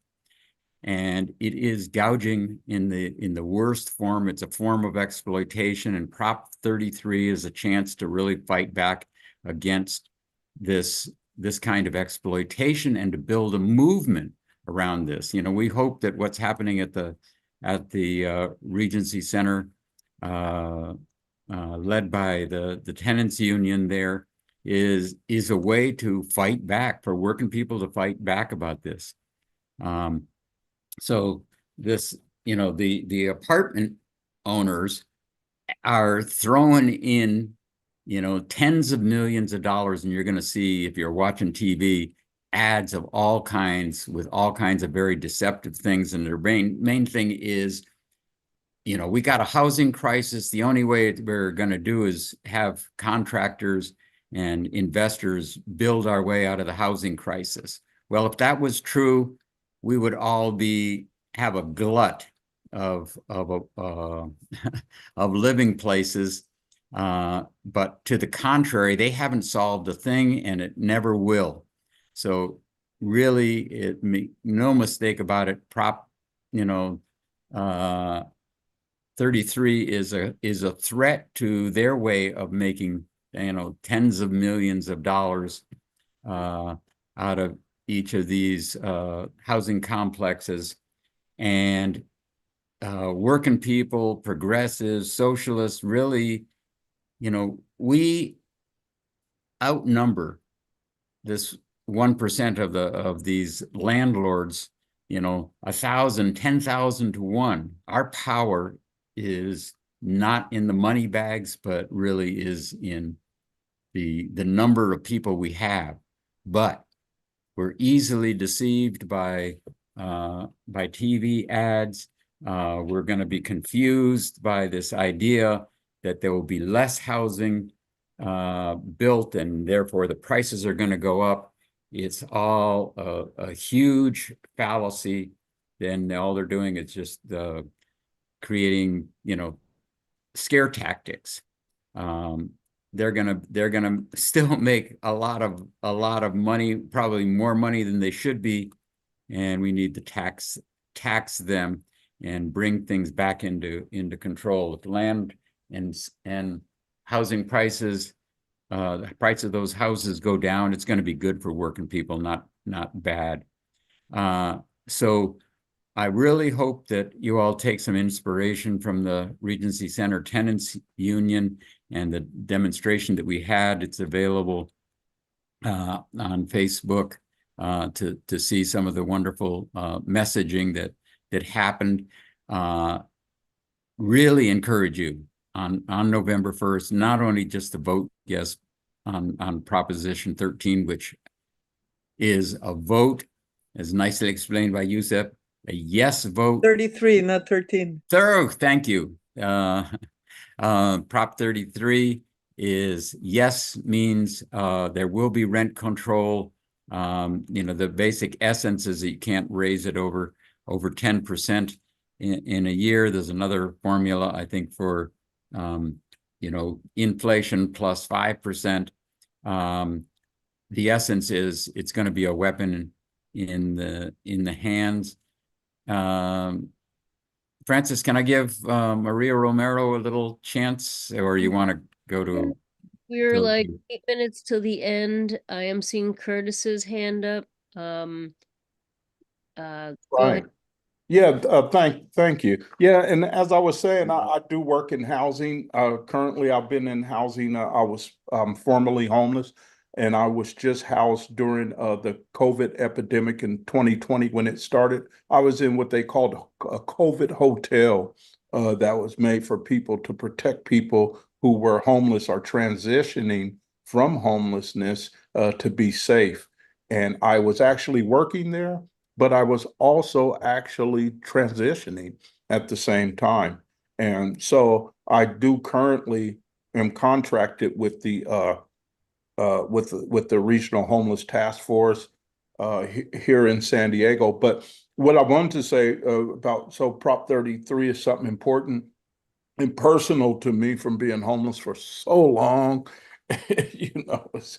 And it is gouging in the worst form. It's a form of exploitation, and Prop 33 is a chance to really fight back against this kind of exploitation and to build a movement around this. We hope that what's happening at the Regency Center, led by the tenants union there, is a way to fight back, for working people to fight back about this. So this, the apartment owners are throwing in, tens of millions of dollars, and you're going to see, if you're watching TV, ads of all kinds with all kinds of very deceptive things. And their main thing is, we got a housing crisis. The only way we're going to do is have contractors and investors build our way out of the housing crisis. Well, if that was true, we would all have a glut of living places. But to the contrary, they haven't solved a thing, and it never will. So really, no mistake about it, Prop 33 is a threat to their way of making tens of millions of dollars out of each of these housing complexes. And working people, progressives, socialists, really, we outnumber this 1% of these landlords, 1,000, 10,000 to 1. Our power is not in the money bags, but really is in the number of people we have. But we're easily deceived by TV ads. We're going to be confused by this idea that there will be less housing built, and therefore the prices are going to go up. It's all a huge fallacy. Then all they're doing is just creating, scare tactics. They're gonna still make a lot of money, probably more money than they should be, and we need to tax them and bring things back into control. If land and housing prices, the price of those houses go down, it's going to be good for working people, not bad. So I really hope that you all take some inspiration from the Regency Center Tenants Union and the demonstration that we had. It's available on Facebook to see some of the wonderful messaging that happened. Really encourage you on November 1st, not only just to vote yes on Proposition 13, which is a vote, as nicely explained by Youssef, a yes vote. 33, not 13. Thorough, thank you. Prop 33 is yes, means there will be rent control. The basic essence is that you can't raise it over 10% in a year. There's another formula, I think, for inflation plus 5%. The essence is it's going to be a weapon in the hands. Francis, can I give Maria Romero a little chance, or you want to go to? We're So- like 8 minutes till the end. I am seeing Curtis's hand up. Go ahead. Right. Yeah, thank you. Yeah, and as I was saying, I do work in housing. Currently, I've been in housing. I was formerly homeless, and I was just housed during the COVID epidemic in 2020 when it started. I was in what they called a COVID hotel that was made for people to protect people who were homeless or transitioning from homelessness to be safe. And I was actually working there, but I was also actually transitioning at the same time. And so I do currently am contracted with the with the Regional Homeless Task Force here in San Diego. But what I wanted to say about Prop 33 is something important and personal to me from being homeless for so long. It's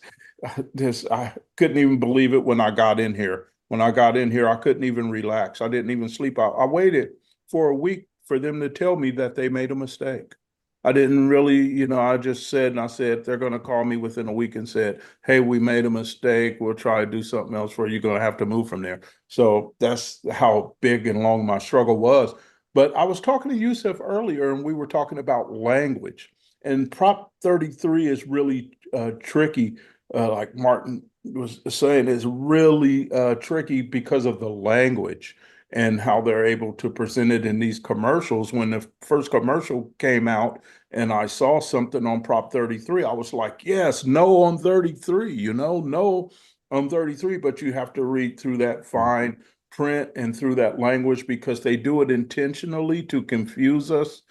just I couldn't even believe it when I got in here. When I got in here, I couldn't even relax. I didn't even sleep. I waited for a week for them to tell me that they made a mistake. I didn't really, I just said, and I said, they're going to call me within a week and said, hey, we made a mistake. We'll try to do something else for you. You're going to have to move from there. So that's how big and long my struggle was. But I was talking to Yusuf earlier, and we were talking about language. And Prop 33 is really tricky, like Martin was saying, is really tricky because of the language and how they're able to present it in these commercials. When the first commercial came out and I saw something on Prop 33, I was like, yes, no on 33, no on 33, but you have to read through that fine print and through that language because they do it intentionally to confuse us.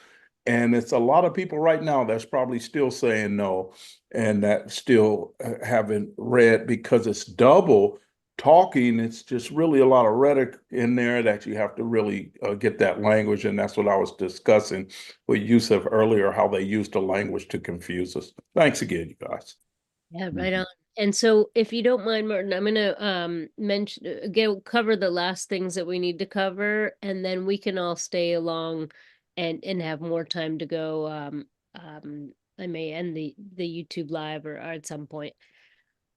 And it's a lot of people right now that's probably still saying no, and that still haven't read because it's double talking. It's just really a lot of rhetoric in there that you have to really get that language. And that's what I was discussing with Yusuf earlier, how they use the language to confuse us. Thanks again, you guys. Yeah, right on. And so if you don't mind, Martin, I'm gonna mention again, cover the last things that we need to cover, and then we can all stay along and have more time to go. I may end the YouTube live or at some point.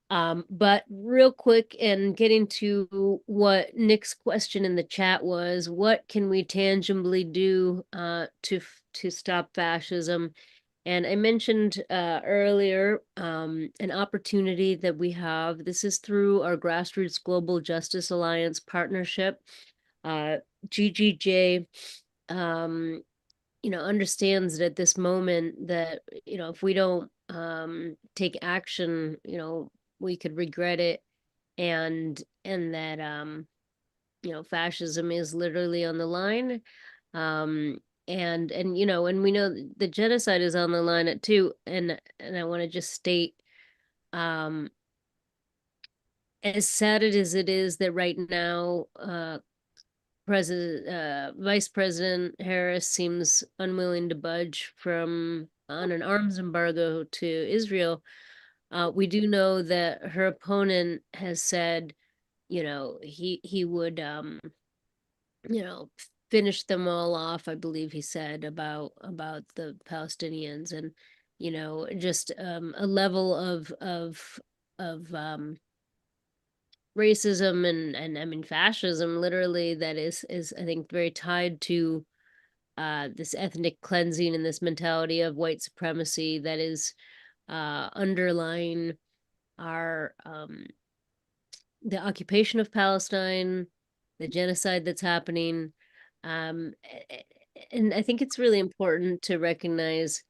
But real quick and getting to what Nick's question in the chat was, what can we tangibly do to stop fascism? And I mentioned earlier an opportunity that we have. This is through our Grassroots Global Justice Alliance partnership. GGJ, understands that at this moment that, if we don't take action, we could regret it. And that, fascism is literally on the line. And we know the genocide is on the line at too. And I want to just state, as sad as it is that right now, Vice President Harris seems unwilling to budge on an arms embargo to Israel. We do know that her opponent has said, he would, finish them all off. I believe he said about the Palestinians, and just a level of racism and I mean fascism literally that is I think very tied to this ethnic cleansing and this mentality of white supremacy that is underlying our the occupation of Palestine, the genocide that's happening. And I think it's really important to recognize,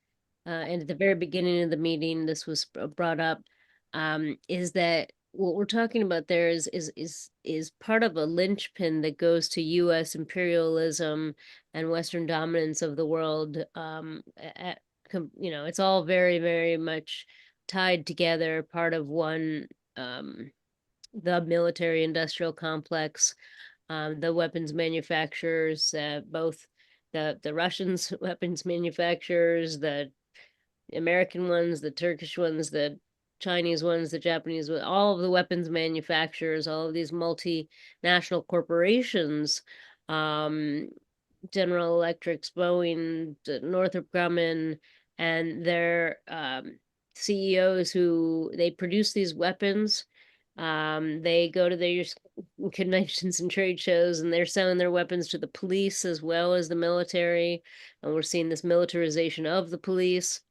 and at the very beginning of the meeting, this was brought up, is that what we're talking about there is part of a linchpin that goes to U.S. imperialism and Western dominance of the world. It's all very, very much tied together, part of one, the military industrial complex, the weapons manufacturers, both the Russians weapons manufacturers, the American ones, the Turkish ones, the Chinese ones, the Japanese ones, all of the weapons manufacturers, all of these multinational corporations, General Electric's, Boeing, Northrop Grumman, and they're CEOs who they produce these weapons. They go to their conventions and trade shows, and they're selling their weapons to the police as well as the military. And we're seeing this militarization of the police.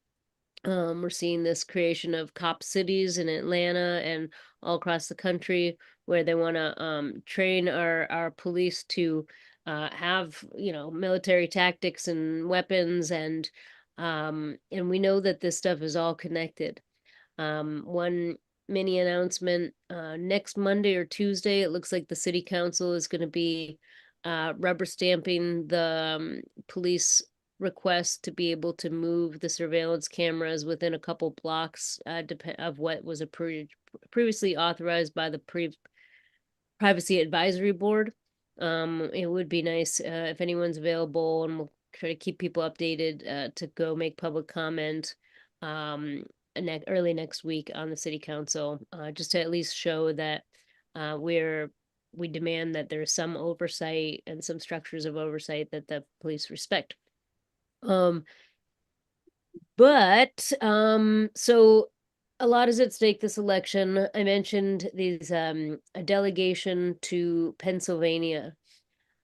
We're seeing this creation of cop cities in Atlanta and all across the country where they want to train our police to have, you know, military tactics and weapons, and we know that this stuff is all connected. One mini announcement, next Monday or Tuesday, it looks like the city council is going to be rubber stamping the police request to be able to move the surveillance cameras within a couple blocks of what was previously authorized by the Privacy Advisory Board. It would be nice if anyone's available, and we'll try to keep people updated to go make public comment early next week on the city council, just to at least show that we demand that there's some oversight and some structures of oversight that the police respect. So a lot is at stake this election. I mentioned these a delegation to Pennsylvania.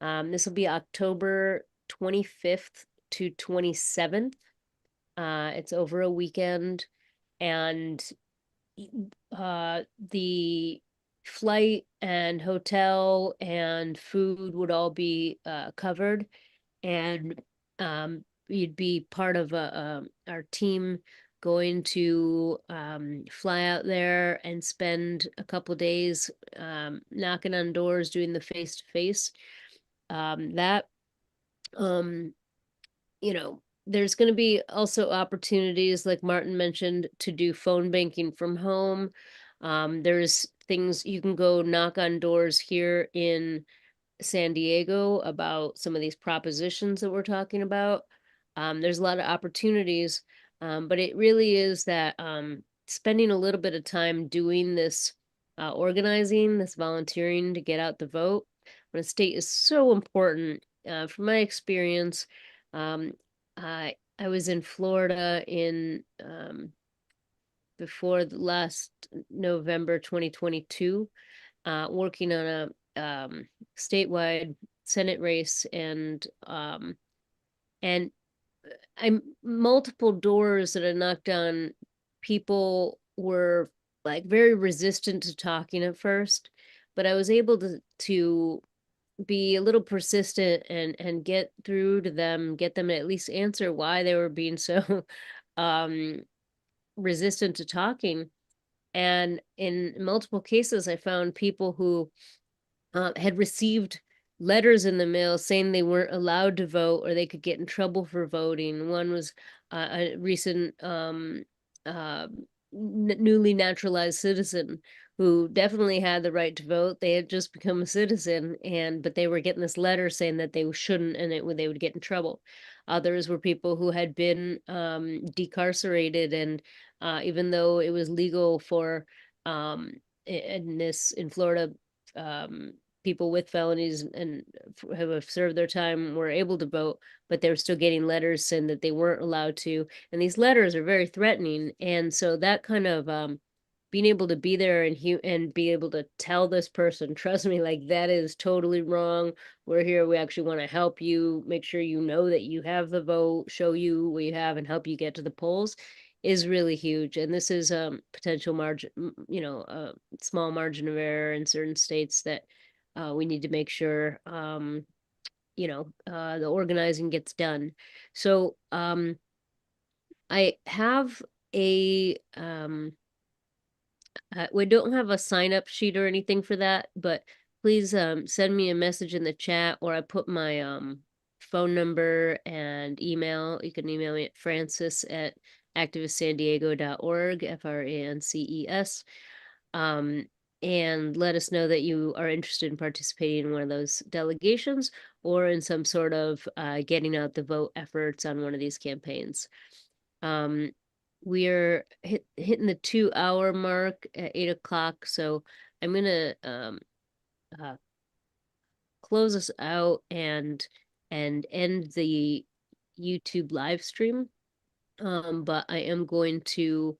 This will be October 25th to 27th. It's over a weekend, and the flight and hotel and food would all be covered, and you'd be part of our team going to fly out there and spend a couple days knocking on doors, doing the face-to-face. You know, there's going to be also opportunities, like Martin mentioned, to do phone banking from home. There's things you can go knock on doors here in San Diego about some of these propositions that we're talking about. There's a lot of opportunities, but it really is that spending a little bit of time doing this organizing, this volunteering to get out the vote when a state is so important. From my experience, I was in Florida in before the last November 2022, working on a statewide Senate race, and I'm multiple doors that I knocked on. People were like very resistant to talking at first, but I was able to be a little persistent and get through to them, get them to at least answer why they were being so resistant to talking. And in multiple cases, I found people who had received letters in the mail saying they weren't allowed to vote or they could get in trouble for voting. One was a recent newly naturalized citizen who definitely had the right to vote. They had just become a citizen, but they were getting this letter saying that they shouldn't, and they would get in trouble. Others were people who had been decarcerated, and even though it was legal for in Florida, people with felonies and who have served their time were able to vote, but they were still getting letters saying that they weren't allowed to. And these letters are very threatening. And so that kind of being able to be there and be able to tell this person, trust me, like that is totally wrong. We're here. We actually want to help you, make sure you know that you have the vote, show you what you have, and help you get to the polls, is really huge. And this is potential margin, you know, a small margin of error in certain states that we need to make sure you know, the organizing gets done. So I have a we don't have a sign up sheet or anything for that, but please send me a message in the chat, or I put my phone number and email. You can email me at frances@activistsandiego.org, FRANCES, and let us know that you are interested in participating in one of those delegations or in some sort of getting out the vote efforts on one of these campaigns. We're hitting the 2-hour mark at 8 o'clock, so I'm gonna close us out and end the YouTube live stream. But I am going to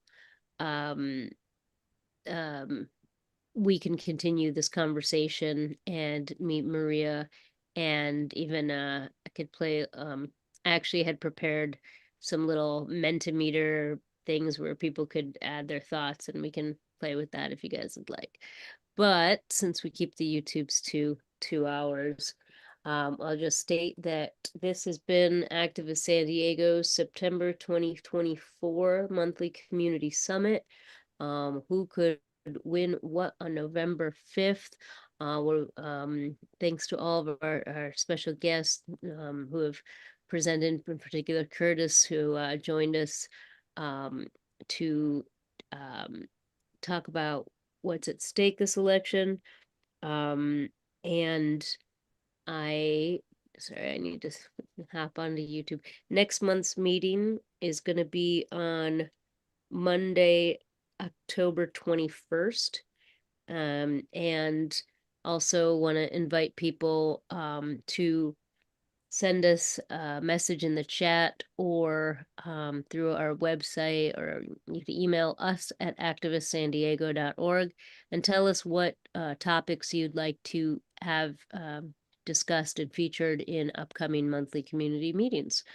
we can continue this conversation and meet Maria, and even I could play I actually had prepared some little Mentimeter things where people could add their thoughts, and we can play with that if you guys would like. But since we keep the YouTubes to 2 hours, I'll just state that this has been Activist San Diego's September 2024 monthly community summit. Who could win what on November 5th? We're thanks to all of our special guests who have presented, in particular Curtis, who joined us to talk about what's at stake this election. And I need to hop onto YouTube. Next month's meeting is going to be on Monday, October 21st. And also want to invite people to send us a message in the chat or through our website, or you can email us at activistsandiego.org and tell us what topics you'd like to have discussed and featured in upcoming monthly community meetings.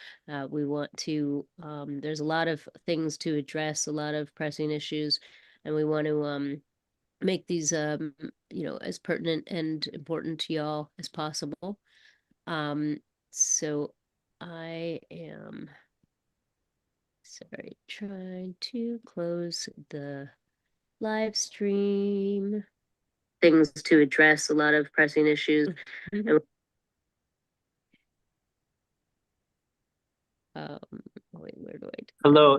We want to, there's a lot of things to address, a lot of pressing issues, and we want to make these, as pertinent and important to y'all as possible. So I am, trying to close the live stream. Things to address, a lot of pressing issues. Wait, where do I? Hello.